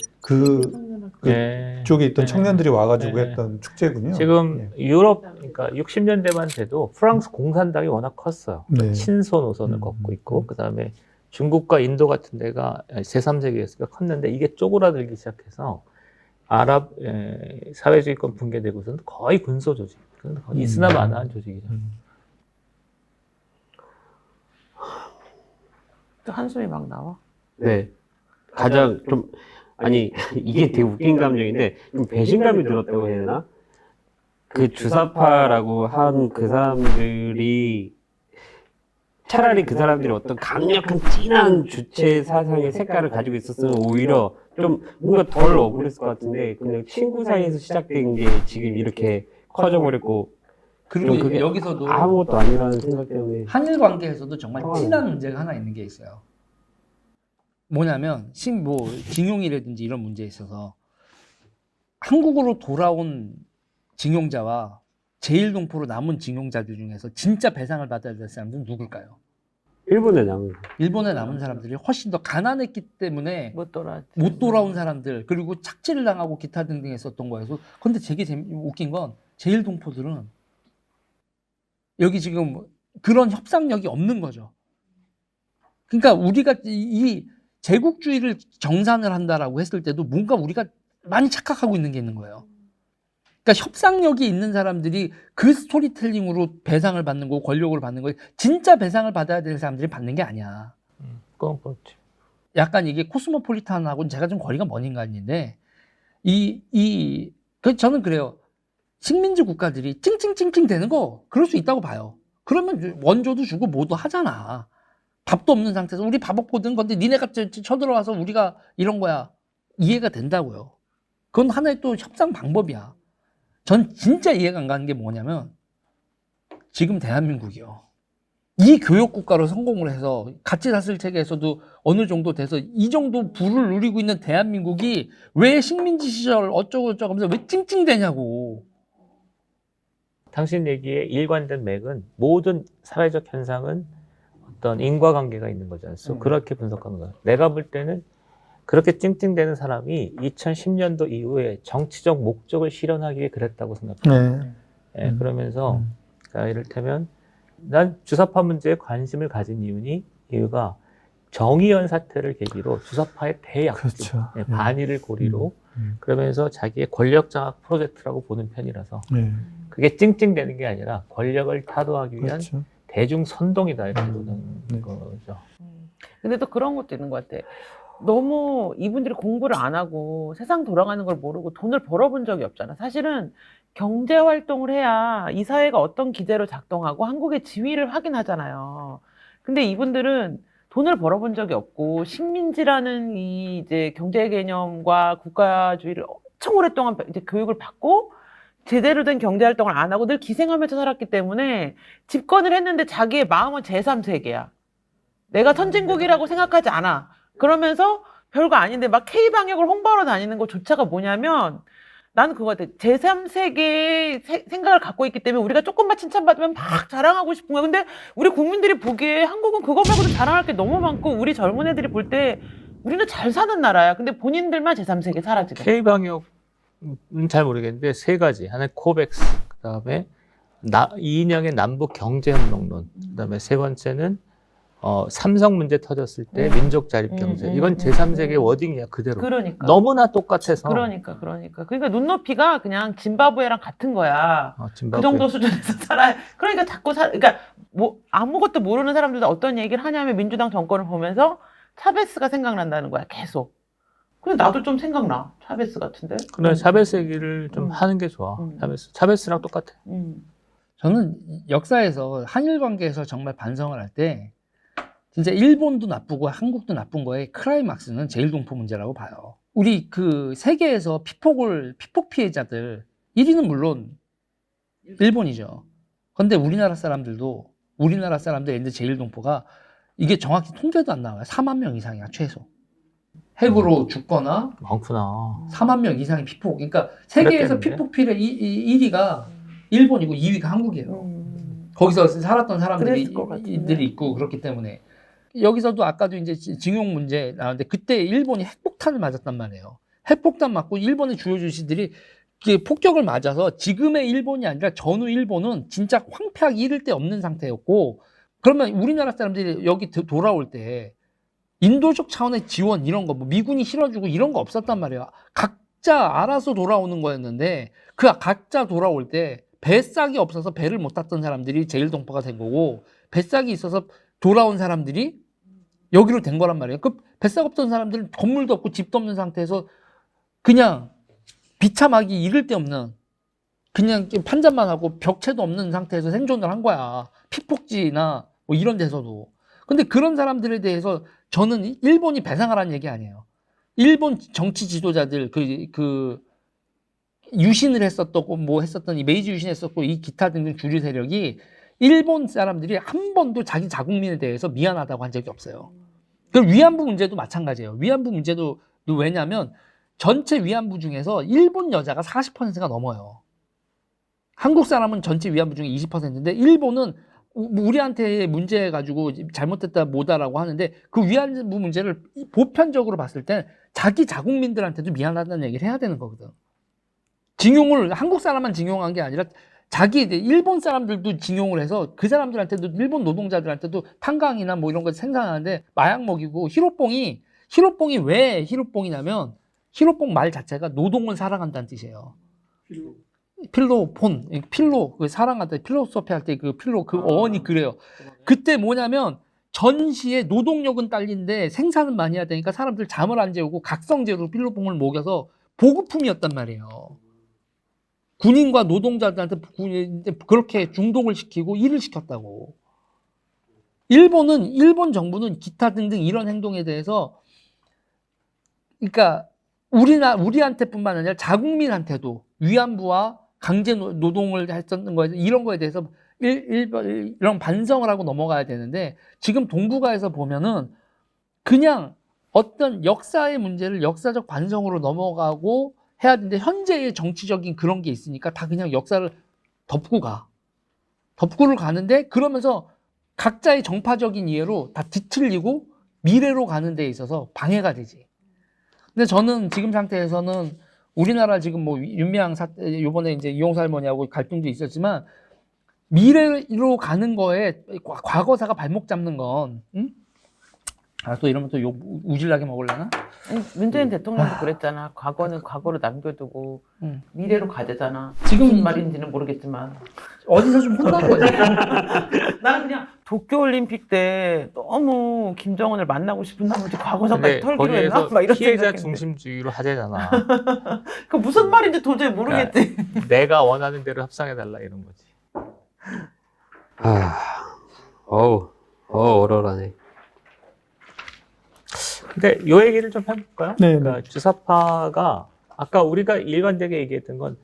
네. 그쪽에 있던 네. 청년들이 와가지고 네. 했던 축제군요. 지금 유럽, 그러니까 60년대만 돼도 프랑스 공산당이 워낙 컸어요. 네. 친소 노선을 걷고 있고, 그 다음에 중국과 인도 같은 데가 제3세계였으니까 컸는데 이게 쪼그라들기 시작해서 아랍 사회주의권 붕괴되고서는 거의 군소 조직, 있으나 마나한 조직이죠. 또 한숨이 막 나와. 네. 가장 좀, 아니, 이게 되게 웃긴 감정인데, 좀 배신감이 들었다고 해야 되나? 그 주사파라고 한 그 사람들이, 차라리 그 사람들이 어떤 강력한 진한 주체 사상의 색깔을 가지고 있었으면 오히려 좀 뭔가 덜 억울했을 것 같은데, 그냥 친구 사이에서 시작된 게 지금 이렇게 커져버렸고, 그리고 그게 여기서도 아무것도 아니라는 생각 때문에. 한일 관계에서도 정말 진한 문제가 하나 있는 게 있어요. 뭐냐면 징용이라든지 이런 문제에 있어서 한국으로 돌아온 징용자와 제1동포로 남은 징용자들 중에서 진짜 배상을 받아야 될 사람들은 누굴까요? 일본에 남은. 일본에 남은 사람들이 훨씬 더 가난했기 때문에 못 돌아온 사람들, 그리고 착취를 당하고 기타 등등 했었던 거여서. 근데 되게 웃긴 건 제1동포들은 여기 지금 그런 협상력이 없는 거죠. 그러니까 우리가 이 제국주의를 정산을 한다라고 했을 때도 뭔가 우리가 많이 착각하고 있는 게 있는 거예요. 그러니까 협상력이 있는 사람들이 그 스토리텔링으로 배상을 받는 거고 권력을 받는 거예요. 진짜 배상을 받아야 될 사람들이 받는 게 아니야. 그건 그렇지. 약간 이게 코스모폴리탄하고는 제가 좀 거리가 먼 인간인데 저는 그래요. 식민지 국가들이 찡찡찡찡 되는 거 그럴 수 있다고 봐요. 그러면 원조도 주고 뭐도 하잖아. 밥도 없는 상태에서 우리 밥 없거든. 근데 니네가 쳐들어와서 우리가 이런 거야. 이해가 된다고요. 그건 하나의 또 협상 방법이야. 전 진짜 이해가 안 가는 게 뭐냐면 지금 대한민국이요. 이 교육국가로 성공을 해서 가치다스릴 체계에서도 어느 정도 돼서 이 정도 부를 누리고 있는 대한민국이 왜 식민지 시절 어쩌고저쩌고 하면서 왜 찡찡대냐고. 당신 얘기에 일관된 맥은 모든 사회적 현상은 어떤 인과관계가 있는 거지 않습니까? 그렇게 분석하는 거야. 내가 볼 때는 그렇게 찡찡대는 사람이 2010년도 이후에 정치적 목적을 실현하기 위해 그랬다고 생각해요. 네. 예, 그러면서 자, 이를테면 난 주사파 문제에 관심을 가진 이유가 정의연 사태를 계기로 주사파의 대약주, 그렇죠. 네, 반의를 고리로 음. 그러면서 자기의 권력 장악 프로젝트라고 보는 편이라서 네. 그게 찡찡대는 게 아니라 권력을 타도하기 위한 그렇죠. 대중 선동이다 이렇게 보는 네. 거죠. 근데 또 그런 것도 있는 것 같아. 너무 이분들이 공부를 안 하고 세상 돌아가는 걸 모르고 돈을 벌어본 적이 없잖아. 사실은 경제 활동을 해야 이 사회가 어떤 기제로 작동하고 한국의 지위를 확인하잖아요. 근데 이분들은 돈을 벌어본 적이 없고 식민지라는 이 이제 경제 개념과 국가주의를 엄청 오랫동안 이제 교육을 받고 제대로 된 경제 활동을 안 하고 늘 기생하면서 살았기 때문에 집권을 했는데 자기의 마음은 제3세계야. 내가 선진국이라고 생각하지 않아. 그러면서 별거 아닌데 막 K방역을 홍보하러 다니는 것조차가 뭐냐면 나는 그거 같아. 제3세계의 생각을 갖고 있기 때문에 우리가 조금만 칭찬받으면 막 자랑하고 싶은 거야. 근데 우리 국민들이 보기에 한국은 그거 말고도 자랑할 게 너무 많고 우리 젊은 애들이 볼 때 우리는 잘 사는 나라야. 근데 본인들만 제3세계 살아 지금. K방역은 잘 모르겠는데 세 가지. 하나는 코백스, 그다음에 이인영의 남북 경제협력론, 그다음에 세 번째는 삼성 문제 터졌을 때 민족 자립 경제. 이건 제3세계 워딩이야 그대로. 그러니까. 너무나 똑같아서. 그러니까. 그러니까 눈높이가 그냥 짐바브웨랑 같은 거야. 그 짐바브웨. 정도 수준에서 살아야. 그러니까 자꾸 그러니까 뭐 아무것도 모르는 사람들도 어떤 얘기를 하냐면 민주당 정권을 보면서 차베스가 생각난다는 거야 계속. 근데 나도 좀 생각나 차베스 같은데. 그래 차베스 얘기를 좀 하는 게 좋아. 차베스랑 똑같아. 저는 역사에서 한일 관계에서 정말 반성을 할 때 진짜 일본도 나쁘고 한국도 나쁜 거에 크라이막스는 제일동포 문제라고 봐요. 우리 그 세계에서 피폭 피해자들 1위는 물론 일본이죠. 근데 우리나라 사람들 이제 제일동포가 이게 정확히 통계도 안 나와요. 4만 명 이상이야 최소. 핵으로 죽거나 많구나. 4만 명 이상의 피폭. 그러니까 세계에서 그랬겠는데? 피폭 피해 1위가 일본이고 2위가 한국이에요. 거기서 살았던 사람들이 그랬을 것 같은데. 있고 그렇기 때문에 여기서도 아까도 이제 징용 문제 나왔는데 그때 일본이 핵폭탄을 맞았단 말이에요. 핵폭탄 맞고 일본의 주요 주시들이 폭격을 맞아서 지금의 일본이 아니라 전후 일본은 진짜 황폐하기 이를 데 없는 상태였고 그러면 우리나라 사람들이 여기 돌아올 때 인도적 차원의 지원 이런 거 뭐 미군이 실어주고 이런 거 없었단 말이에요. 각자 알아서 돌아오는 거였는데 그 각자 돌아올 때 뱃삭이 없어서 배를 못 탔던 사람들이 제일동포가 된 거고 뱃삭이 있어서 돌아온 사람들이 여기로 된 거란 말이에요. 그 뱃삭 없던 사람들은 건물도 없고 집도 없는 상태에서 그냥 비참하기 이를 데 없는 그냥 판잔만 하고 벽체도 없는 상태에서 생존을 한 거야. 피폭지나 뭐 이런 데서도. 근데 그런 사람들에 대해서 저는 일본이 배상하라는 얘기 아니에요. 일본 정치 지도자들 그 유신을 했었고 뭐 했었던 이 메이지 유신했었고 이 기타 등등 주류 세력이 일본 사람들이 한 번도 자기 자국민에 대해서 미안하다고 한 적이 없어요. 그 위안부 문제도 마찬가지예요. 위안부 문제도 왜냐하면 전체 위안부 중에서 일본 여자가 40%가 넘어요. 한국 사람은 전체 위안부 중에 20%인데 일본은 우리한테 문제 가지고 잘못했다 뭐다라고 하는데 그 위안부 문제를 보편적으로 봤을 때 자기 자국민들한테도 미안하다는 얘기를 해야 되는 거거든. 징용을 한국 사람만 징용한 게 아니라 자기 일본 사람들도 징용을 해서 그 사람들한테도 일본 노동자들한테도 탄강이나 뭐 이런 거 생산하는데 마약 먹이고 히로뽕이 왜 히로뽕이냐면 히로뽕 말 자체가 노동을 사랑한다는 뜻이에요. 필로 그 사랑한다 필로소피 할 때 그 필로 그 어원이 그래요. 그때 뭐냐면 전시에 노동력은 딸린데 생산은 많이 해야 되니까 사람들 잠을 안 재우고 각성제로 필로뽕을 먹여서 보급품이었단 말이에요. 군인과 노동자들한테 그렇게 중독을 시키고 일을 시켰다고. 일본 정부는 기타 등등 이런 행동에 대해서 그러니까 우리한테뿐만 아니라 자국민한테도 위안부와 강제 노동을 했었던 거에 이런 거에 대해서 이런 반성을 하고 넘어가야 되는데 지금 동북아에서 보면은 그냥 어떤 역사의 문제를 역사적 반성으로 넘어가고 해야 되는데 현재의 정치적인 그런 게 있으니까 다 그냥 역사를 덮고를 가는데 그러면서 각자의 정파적인 이해로 다 뒤틀리고 미래로 가는 데 있어서 방해가 되지. 근데 저는 지금 상태에서는 우리나라 지금 뭐 윤미향 사태, 요번에 이제 이용수 할머니하고 갈등도 있었지만 미래로 가는 거에 과거사가 발목 잡는 건, 응? 아, 또 이러면 또 욕 우질나게 먹으려나? 문재인 대통령도 그랬잖아. 과거는 과거로 남겨두고 응. 미래로 가자잖아. 지금 무슨 말인지는 모르겠지만 어디서 좀 혼난 거지? 나는 그냥 도쿄올림픽 때 너무 김정은을 만나고 싶은 나머지 과거사까지 털기로 했나? 거기에서 막 이런 피해자 생각했는데. 중심주의로 하재잖아. 그 무슨 말인지 도저히 모르겠지. 내가 원하는 대로 협상해달라 이런 거지. 어려라네. 근데 요 얘기를 좀 해볼까요? 네, 그러니까 주사파가 아까 우리가 일관되게 얘기했던 건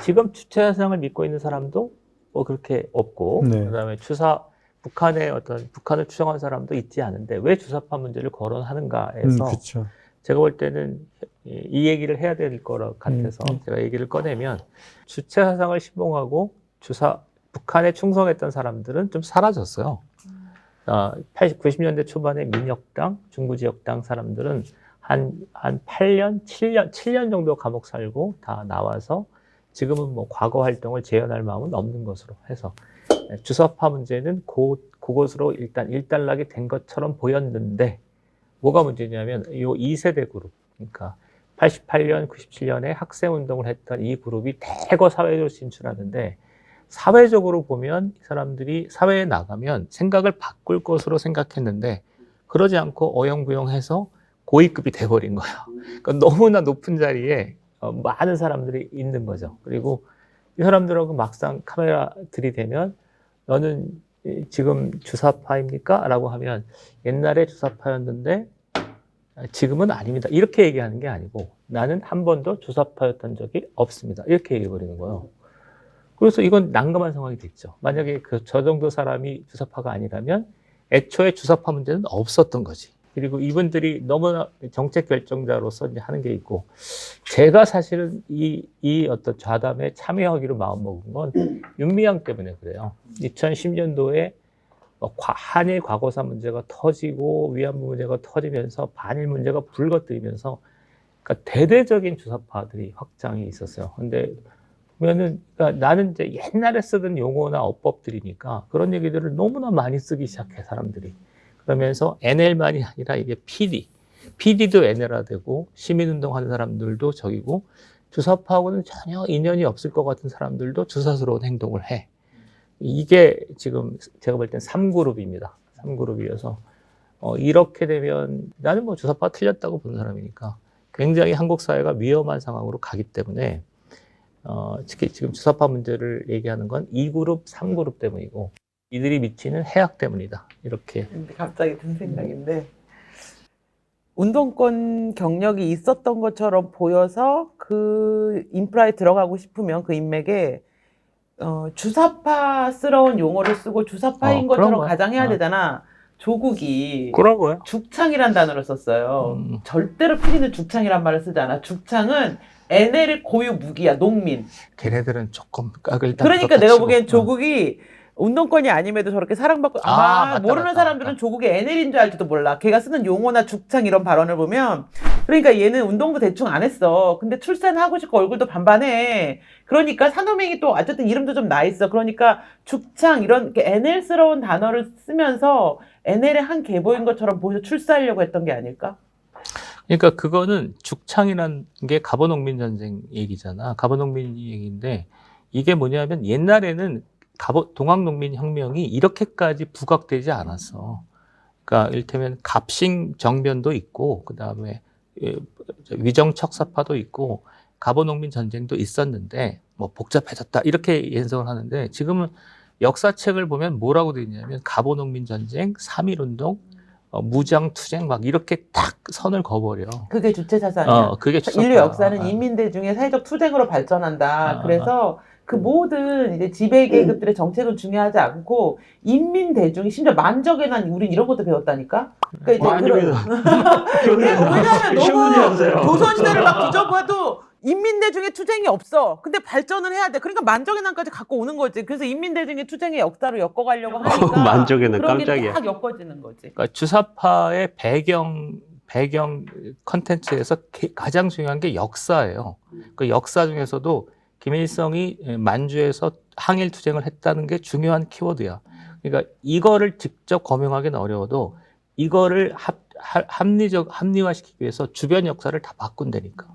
지금 주체사상을 믿고 있는 사람도 뭐 그렇게 없고 네. 그다음에 북한을 추정한 사람도 있지 않은데 왜 주사파 문제를 거론하는가에서 그렇죠. 제가 볼 때는 이 얘기를 해야 될 거라 같아서 제가 얘기를 꺼내면 주체사상을 신봉하고 북한에 충성했던 사람들은 좀 사라졌어요. 90년대 초반에 민혁당, 중부지역당 사람들은 한 8년, 7년 정도 감옥 살고 다 나와서 지금은 뭐 과거 활동을 재현할 마음은 없는 것으로 해서 주사파 문제는 그것으로 일단 일단락이 된 것처럼 보였는데 뭐가 문제냐면 이 2세대 그룹, 그러니까 88년, 97년에 학생운동을 했던 이 그룹이 대거 사회로 진출하는데 사회적으로 보면 이 사람들이 사회에 나가면 생각을 바꿀 것으로 생각했는데 그러지 않고 어영부영해서 고위급이 돼버린 거예요. 그러니까 너무나 높은 자리에 많은 사람들이 있는 거죠. 그리고 이 사람들하고 막상 카메라 들이대면 너는 지금 주사파입니까? 라고 하면 옛날에 주사파였는데 지금은 아닙니다. 이렇게 얘기하는 게 아니고 나는 한 번도 주사파였던 적이 없습니다. 이렇게 얘기해버리는 거예요. 그래서 이건 난감한 상황이 됐죠. 만약에 저 정도 사람이 주사파가 아니라면 애초에 주사파 문제는 없었던 거지. 그리고 이분들이 너무나 정책 결정자로서 이제 하는 게 있고, 제가 사실은 이 어떤 좌담에 참여하기로 마음먹은 건 윤미향 때문에 그래요. 2010년도에 한일 과거사 문제가 터지고 위안부 문제가 터지면서 반일 문제가 불거뜨리면서 그러니까 대대적인 주사파들이 확장이 있었어요. 근데 보면은 그러니까 나는 이제 옛날에 쓰던 용어나 어법들이니까 그런 얘기들을 너무나 많이 쓰기 시작해 사람들이. 그러면서 NL만이 아니라 이게 PD도 NL화되고 시민운동하는 사람들도 저기고 주사파하고는 전혀 인연이 없을 것 같은 사람들도 주사스러운 행동을 해. 이게 지금 제가 볼 땐 3그룹입니다. 3그룹이어서 이렇게 되면 나는 뭐 주사파가 틀렸다고 보는 사람이니까 굉장히 한국 사회가 위험한 상황으로 가기 때문에 특히 지금 주사파 문제를 얘기하는 건 2그룹, 3그룹 때문이고 이들이 미치는 해악 때문이다. 이렇게. 근데 갑자기 든 생각인데 운동권 경력이 있었던 것처럼 보여서 그 인프라에 들어가고 싶으면 그 인맥에 주사파스러운 용어를 쓰고 주사파인 것처럼 거야. 가장해야 되잖아. 조국이 그러고요. 죽창이란 단어를 썼어요. 절대로 피디는 죽창이란 말을 쓰지 않아. 죽창은 NL 고유 무기야. 농민. 걔네들은 조금 깍을 그러니까 내가 보기엔 조국이 운동권이 아님에도 저렇게 사랑받고 아마 모르는 사람들은 조국이 NL인 줄 알지도 몰라. 걔가 쓰는 용어나 죽창 이런 발언을 보면 그러니까 얘는 운동도 대충 안 했어. 근데 출산하고 싶고 얼굴도 반반해. 그러니까 산호맹이 또 어쨌든 이름도 좀 나 있어. 그러니까 죽창 이런 NL스러운 단어를 쓰면서 NL의 한 계보인 것처럼 보여서 출사하려고 했던 게 아닐까? 그러니까 그거는 죽창이라는 게 가보농민 전쟁 얘기잖아. 가보농민 얘기인데 이게 뭐냐면 옛날에는 동학농민 혁명이 이렇게까지 부각되지 않았어. 그러니까 이를테면 갑신 정변도 있고 그 다음에 위정척사파도 있고 가보농민 전쟁도 있었는데 뭐 복잡해졌다 이렇게 연상을 하는데 지금은 역사책을 보면 뭐라고 되어 있냐면 가보농민 전쟁, 3.1운동, 무장투쟁 막 이렇게 딱 선을 그어버려. 그게 주체사상이야. 그게 인류 역사는 인민대 중에 사회적 투쟁으로 발전한다. 그래서 그 모든 이제 지배 계급들의 정책은 중요하지 않고 인민 대중이 심지어 만적에 난 우린 이런 것도 배웠다니까. 그러니까 이제 왜냐하면 너무 조선시대를 막 뒤져봐도 인민 대중의 투쟁이 없어. 근데 발전을 해야 돼. 그러니까 만적의 난까지 갖고 오는 거지. 그래서 인민 대중의 투쟁의 역사로 엮어가려고 하니까 만적의 난 그런 게 깜짝이야. 딱 엮어지는 거지. 그러니까 주사파의 배경 컨텐츠에서 가장 중요한 게 역사예요. 그 역사 중에서도 김일성이 만주에서 항일 투쟁을 했다는 게 중요한 키워드야. 그러니까 이거를 직접 검증하기는 어려워도 이거를 합리화시키기 위해서 주변 역사를 다 바꾼다니까.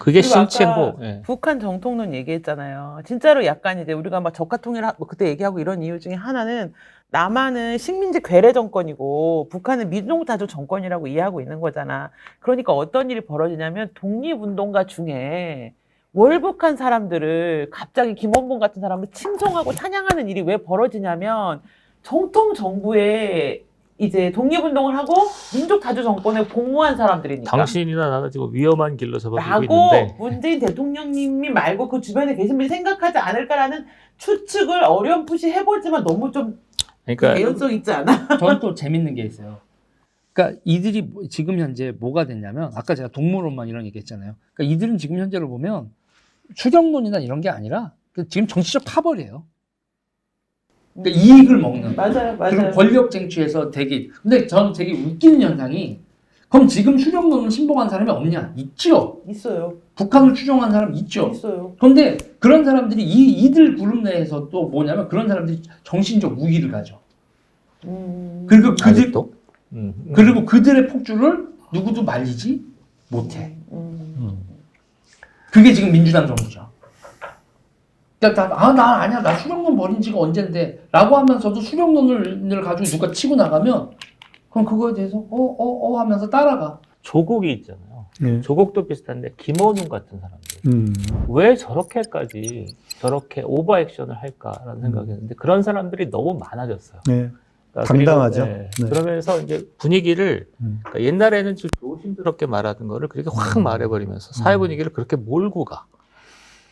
그게 그리고 아까 신체고. 예. 북한 정통론 얘기했잖아요. 진짜로 약간 이제 우리가 막 적화통일 그때 얘기하고 이런 이유 중에 하나는 남한은 식민지 괴뢰 정권이고 북한은 민족다조 정권이라고 이해하고 있는 거잖아. 그러니까 어떤 일이 벌어지냐면 독립운동가 중에 월북한 사람들을 갑자기 김원봉 같은 사람을 칭송하고 찬양하는 일이 왜 벌어지냐면 정통 정부에 이제 독립운동을 하고 민족다조 정권에 복무한 사람들이니까. 당신이나 나나 지금 위험한 길로 접어들고 라고 있는데 문재인 대통령님이 말고 그 주변에 계신 분이 생각하지 않을까라는 추측을 어렴풋이 해보지만 너무 좀 그러니까 개연성 있지 않아? 저는 또 재밌는 게 있어요. 그러니까 이들이 지금 현재 뭐가 됐냐면 아까 제가 동물론만 이런 얘기했잖아요. 그러니까 이들은 지금 현재로 보면 추경론이나 이런 게 아니라 지금 정치적 파벌이에요. 그러니까 이익을 먹는. 맞아요, 그리고 권력 쟁취해서 되게. 근데 저는 되게 웃기는 현상이 그럼 지금 추경론을 신봉한 사람이 없냐? 있죠. 있어요. 북한을 추종한 사람 있죠. 있어요. 그런데 그런 사람들이 이들 그룹 내에서 또 뭐냐면 그런 사람들이 정신적 우위를 가져. 그리고 아직도? 그리고 그들의 폭주를 누구도 말리지 못해. 그게 지금 민주당 정부죠. 그러니까 나 아니야. 나 수령론 버린 지가 언젠데 라고 하면서도 수령론을 가지고 누가 치고 나가면 그럼 그거에 대해서 하면서 따라가. 조국이 있잖아요. 네. 조국도 비슷한데 김원웅 같은 사람들. 왜 저렇게까지 저렇게 오버 액션을 할까라는 생각이 했는데 그런 사람들이 너무 많아졌어요. 네. 그러니까 당당하죠. 그리고, 네. 그러면서 이제 분위기를 그러니까 옛날에는 좀 조심스럽게 말하던 거를 그렇게 확 말해버리면서 사회 분위기를 그렇게 몰고 가.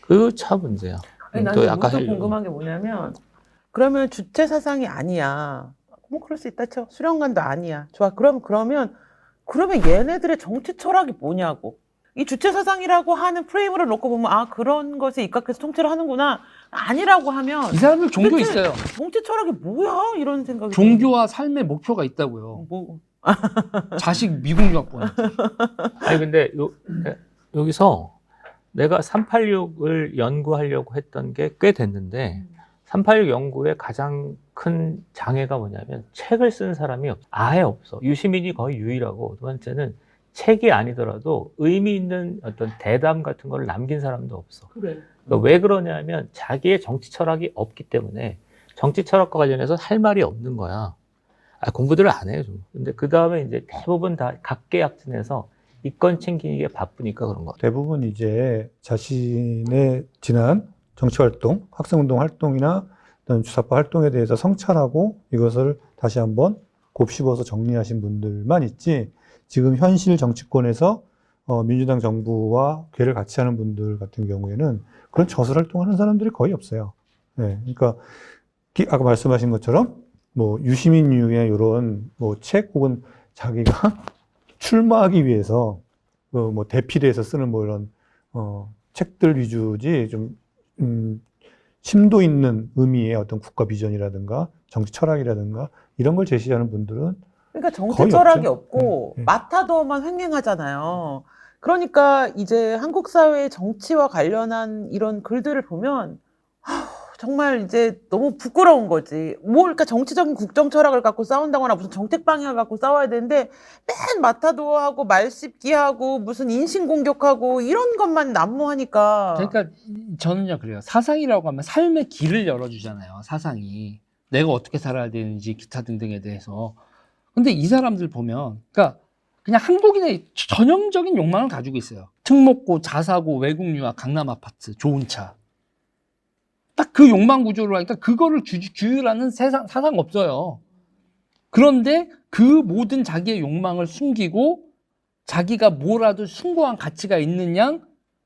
그 참 문제야. 아니, 또 나는 약간 문득 궁금한 게 뭐냐면 그러면 주체 사상이 아니야. 뭐 그럴 수 있다 쳐. 수령관도 아니야. 좋아. 그러면 얘네들의 정치 철학이 뭐냐고. 이 주체 사상이라고 하는 프레임으로 놓고 보면 아 그런 것에 입각해서 통치를 하는구나. 아니라고 하면 이 사람들 종교 대체 있어요. 정치 철학이 뭐야? 이런 생각이 종교와 삶의 목표가 있다고요. 뭐 자식 미국 유학보내. 아니 근데 여기서 내가 386을 연구하려고 했던 게 꽤 됐는데 386 연구의 가장 큰 장애가 뭐냐면 책을 쓴 사람이 아예 없어. 유시민이 거의 유일하고 두 번째는 책이 아니더라도 의미 있는 어떤 대담 같은 걸 남긴 사람도 없어. 그래. 그러니까 왜 그러냐면 자기의 정치 철학이 없기 때문에 정치 철학과 관련해서 할 말이 없는 거야. 공부들을 안 해요, 좀. 근데 그 다음에 이제 대부분 다 각계약진해서 이권 챙기기에 바쁘니까 그런 거. 대부분 이제 자신의 지난 정치활동, 학생운동 활동이나 어떤 주사파 활동에 대해서 성찰하고 이것을 다시 한번 곱씹어서 정리하신 분들만 있지 지금 현실 정치권에서 민주당 정부와 궤를 같이 하는 분들 같은 경우에는 그런 저술활동하는 사람들이 거의 없어요. 네, 그러니까 아까 말씀하신 것처럼 뭐 유시민유의 이런 뭐 책 혹은 자기가 출마하기 위해서 뭐 대피대에서 쓰는 뭐 이런 책들 위주지 좀 심도 있는 의미의 어떤 국가 비전이라든가 정치 철학이라든가 이런 걸 제시하는 분들은 그러니까 정치 거의 철학이 없죠. 없고 네. 마타도어만 횡행하잖아요. 그러니까 이제 한국 사회의 정치와 관련한 이런 글들을 보면 정말 이제 너무 부끄러운 거지. 그러니까 정치적인 국정 철학을 갖고 싸운다거나 무슨 정책 방향을 갖고 싸워야 되는데 맨 마타도어하고 말 씹기하고 무슨 인신 공격하고 이런 것만 난무하니까. 그러니까 저는요 그래요. 사상이라고 하면 삶의 길을 열어주잖아요. 사상이. 내가 어떻게 살아야 되는지 기타 등등에 대해서. 근데 이 사람들 보면 그러니까 그냥 한국인의 전형적인 욕망을 가지고 있어요. 특목고, 자사고, 외국 유학, 강남 아파트, 좋은 차. 딱 그 욕망 구조로 하니까 그거를 규율하는 사상 없어요. 그런데 그 모든 자기의 욕망을 숨기고 자기가 뭐라도 숭고한 가치가 있는 양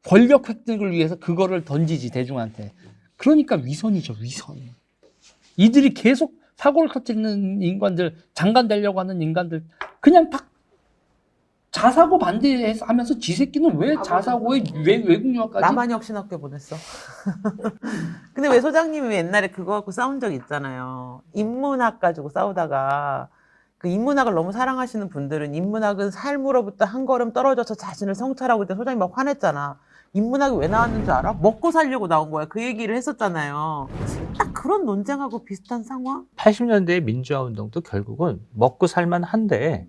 권력 획득을 위해서 그거를 던지지 대중한테. 그러니까 위선이죠, 위선. 이들이 계속 사고를 터뜨리는 인간들, 장관 되려고 하는 인간들 그냥 딱 자사고 반대하면서 지 새끼는 왜 자사고에 외국 유학까지? 나만 혁신학교 보냈어. 근데 왜 소장님이 옛날에 그거 갖고 싸운 적 있잖아요. 인문학 가지고 싸우다가 그 인문학을 너무 사랑하시는 분들은 인문학은 삶으로부터 한 걸음 떨어져서 자신을 성찰하고 있다 소장님 막 화냈잖아. 인문학이 왜 나왔는 줄 알아? 먹고 살려고 나온 거야. 그 얘기를 했었잖아요. 딱 그런 논쟁하고 비슷한 상황? 80년대의 민주화 운동도 결국은 먹고 살만 한데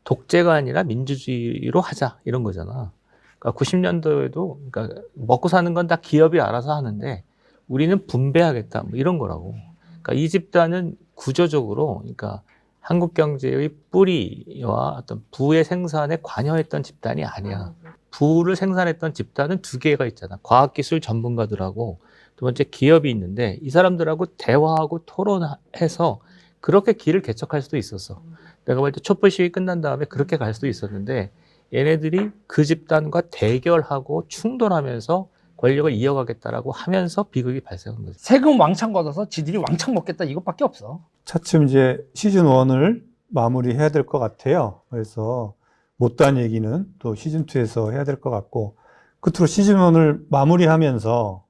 독재가 아니라 민주주의로 하자 이런 거잖아. 그러니까 90년도에도 그러니까 먹고 사는 건 다 기업이 알아서 하는데 우리는 분배하겠다 뭐 이런 거라고. 그러니까 이 집단은 구조적으로 그러니까 한국 경제의 뿌리와 어떤 부의 생산에 관여했던 집단이 아니야. 부를 생산했던 집단은 두 개가 있잖아. 과학기술 전문가들하고 두 번째 기업이 있는데 이 사람들하고 대화하고 토론해서 그렇게 길을 개척할 수도 있었어. 내가 볼 때 촛불 시위 끝난 다음에 그렇게 갈 수도 있었는데 얘네들이 그 집단과 대결하고 충돌하면서 권력을 이어가겠다라고 하면서 비극이 발생한 거지. 세금 왕창 걷어서 지들이 왕창 먹겠다 이것밖에 없어. 차츰 이제 시즌 1을 마무리해야 될 것 같아요. 그래서 못다한 얘기는 또 시즌 2에서 해야 될 것 같고, 끝으로 시즌 1을 마무리하면서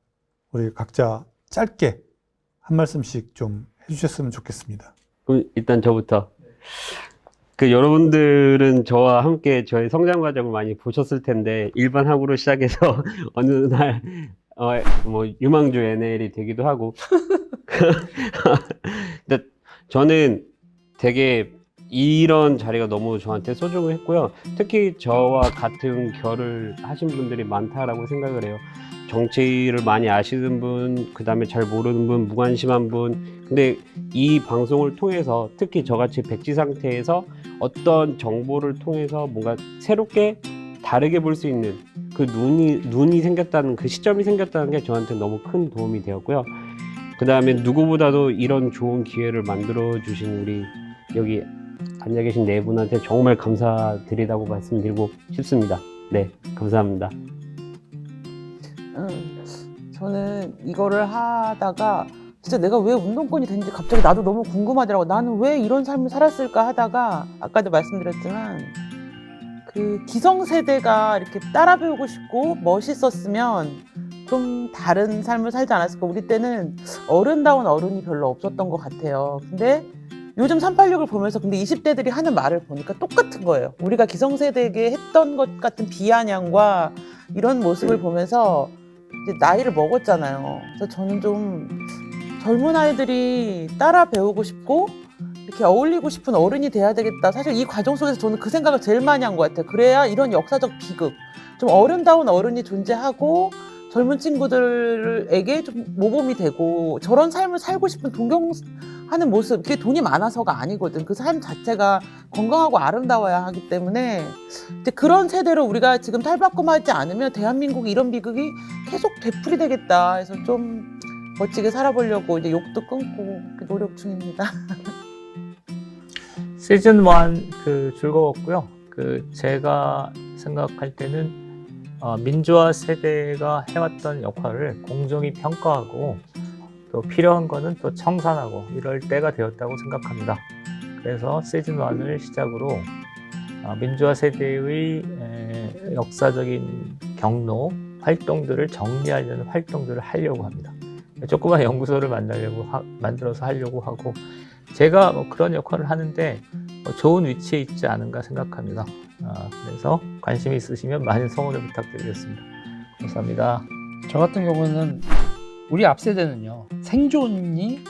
우리 각자 짧게 한 말씀씩 좀 해주셨으면 좋겠습니다. 그럼 일단 저부터. 그 여러분들은 저와 함께 저의 성장 과정을 많이 보셨을 텐데 일반 학부로 시작해서 어느 날 뭐 유망주 NL이 되기도 하고 근데 저는 되게 이런 자리가 너무 저한테 소중했고요. 특히 저와 같은 결을 하신 분들이 많다라고 생각을 해요. 정치를 많이 아시는 분, 그 다음에 잘 모르는 분, 무관심한 분. 근데 이 방송을 통해서 특히 저같이 백지 상태에서 어떤 정보를 통해서 뭔가 새롭게 다르게 볼 수 있는 그 눈이 생겼다는 그 시점이 생겼다는 게 저한테 너무 큰 도움이 되었고요. 그 다음에 누구보다도 이런 좋은 기회를 만들어 주신 우리 여기 앉아 계신 네 분한테 정말 감사드리다고 말씀드리고 싶습니다. 네, 감사합니다. 저는 이거를 하다가 진짜 내가 왜 운동권이 됐는지 갑자기 나도 너무 궁금하더라고. 나는 왜 이런 삶을 살았을까 하다가 아까도 말씀드렸지만 그 기성세대가 이렇게 따라 배우고 싶고 멋있었으면 좀 다른 삶을 살지 않았을까. 우리 때는 어른다운 어른이 별로 없었던 것 같아요. 근데 요즘 386을 보면서 근데 20대들이 하는 말을 보니까 똑같은 거예요. 우리가 기성세대에게 했던 것 같은 비아냥과 이런 모습을 보면서 이제 나이를 먹었잖아요. 그래서 저는 좀 젊은 아이들이 따라 배우고 싶고 이렇게 어울리고 싶은 어른이 돼야 되겠다. 사실 이 과정 속에서 저는 그 생각을 제일 많이 한 것 같아요. 그래야 이런 역사적 비극, 좀 어른다운 어른이 존재하고 젊은 친구들에게 좀 모범이 되고 저런 삶을 살고 싶은 동경하는 모습, 그게 돈이 많아서가 아니거든. 그 삶 자체가 건강하고 아름다워야 하기 때문에 이제 그런 세대로 우리가 지금 탈바꿈하지 않으면 대한민국이 이런 비극이 계속 되풀이되겠다 해서 좀 멋지게 살아보려고 이제 욕도 끊고 노력 중입니다. 시즌 1 즐거웠고요. 제가 생각할 때는 민주화 세대가 해왔던 역할을 공정히 평가하고 또 필요한 거는 또 청산하고 이럴 때가 되었다고 생각합니다. 그래서 시즌 1을 시작으로 민주화 세대의 역사적인 경로, 활동들을 정리하려는 활동들을 하려고 합니다. 조그만 연구소를 만들어서 하려고 하고 제가 그런 역할을 하는데 좋은 위치에 있지 않은가 생각합니다. 그래서 관심이 있으시면 많은 성원을 부탁드리겠습니다. 감사합니다. 저 같은 경우는 우리 앞 세대는요 생존이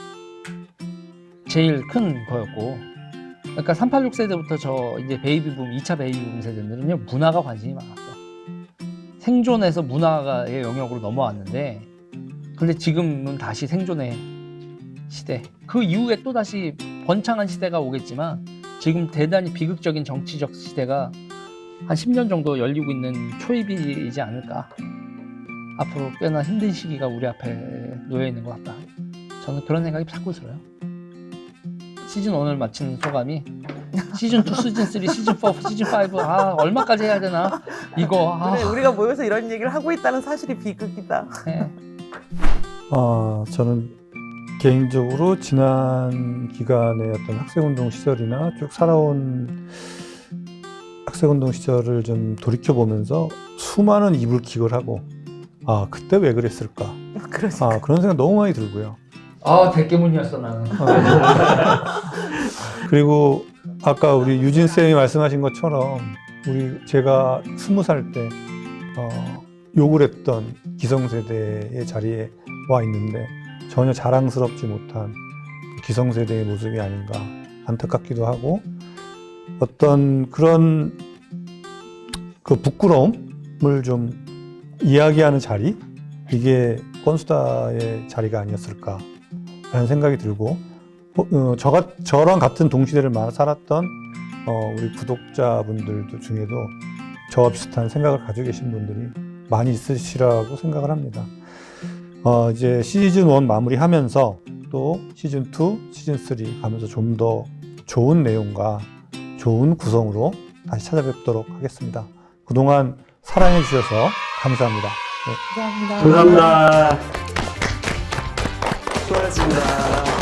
제일 큰 거였고, 그러니까 386 세대부터 저 이제 베이비붐 2차 베이비붐 세대들은요 문화가 관심이 많았어. 생존에서 문화의 영역으로 넘어왔는데, 근데 지금은 다시 생존의 시대. 그 이후에 또 다시 번창한 시대가 오겠지만 지금 대단히 비극적인 정치적 시대가 한 10년 정도 열리고 있는 초입이지 않을까. 앞으로 꽤나 힘든 시기가 우리 앞에 놓여 있는 것 같다. 저는 그런 생각이 자꾸 들어요. 시즌 1을 마치는 소감이 시즌 2, 시즌 3, 시즌 4, 시즌 5 얼마까지 해야 되나 이거. 그래, 우리가 모여서 이런 얘기를 하고 있다는 사실이 비극이다. 네. 저는 개인적으로 지난 기간의 어떤 학생운동 시절이나 쭉 살아온 학생운동 시절을 좀 돌이켜보면서 수많은 이불킥을 하고 그때 왜 그랬을까 그러니까. 그런 생각 너무 많이 들고요. 대깨문이었어 나는. 그리고 아까 우리 유진 쌤이 말씀하신 것처럼 제가 20살 때 욕을 했던 기성세대의 자리에 와 있는데 전혀 자랑스럽지 못한 기성세대의 모습이 아닌가 안타깝기도 하고 어떤 그런 그 부끄러움을 좀 이야기하는 자리 이게 건수다의 자리가 아니었을까라는 생각이 들고 저랑 같은 동시대를 살았던 우리 구독자분들도 중에도 저와 비슷한 생각을 가지고 계신 분들이 많이 있으시라고 생각을 합니다. 이제 시즌 1 마무리하면서 또 시즌 2, 시즌 3 가면서 좀 더 좋은 내용과 좋은 구성으로 다시 찾아뵙도록 하겠습니다. 그동안 사랑해 주셔서 감사합니다. 네. 감사합니다. 감사합니다. 수고하셨습니다.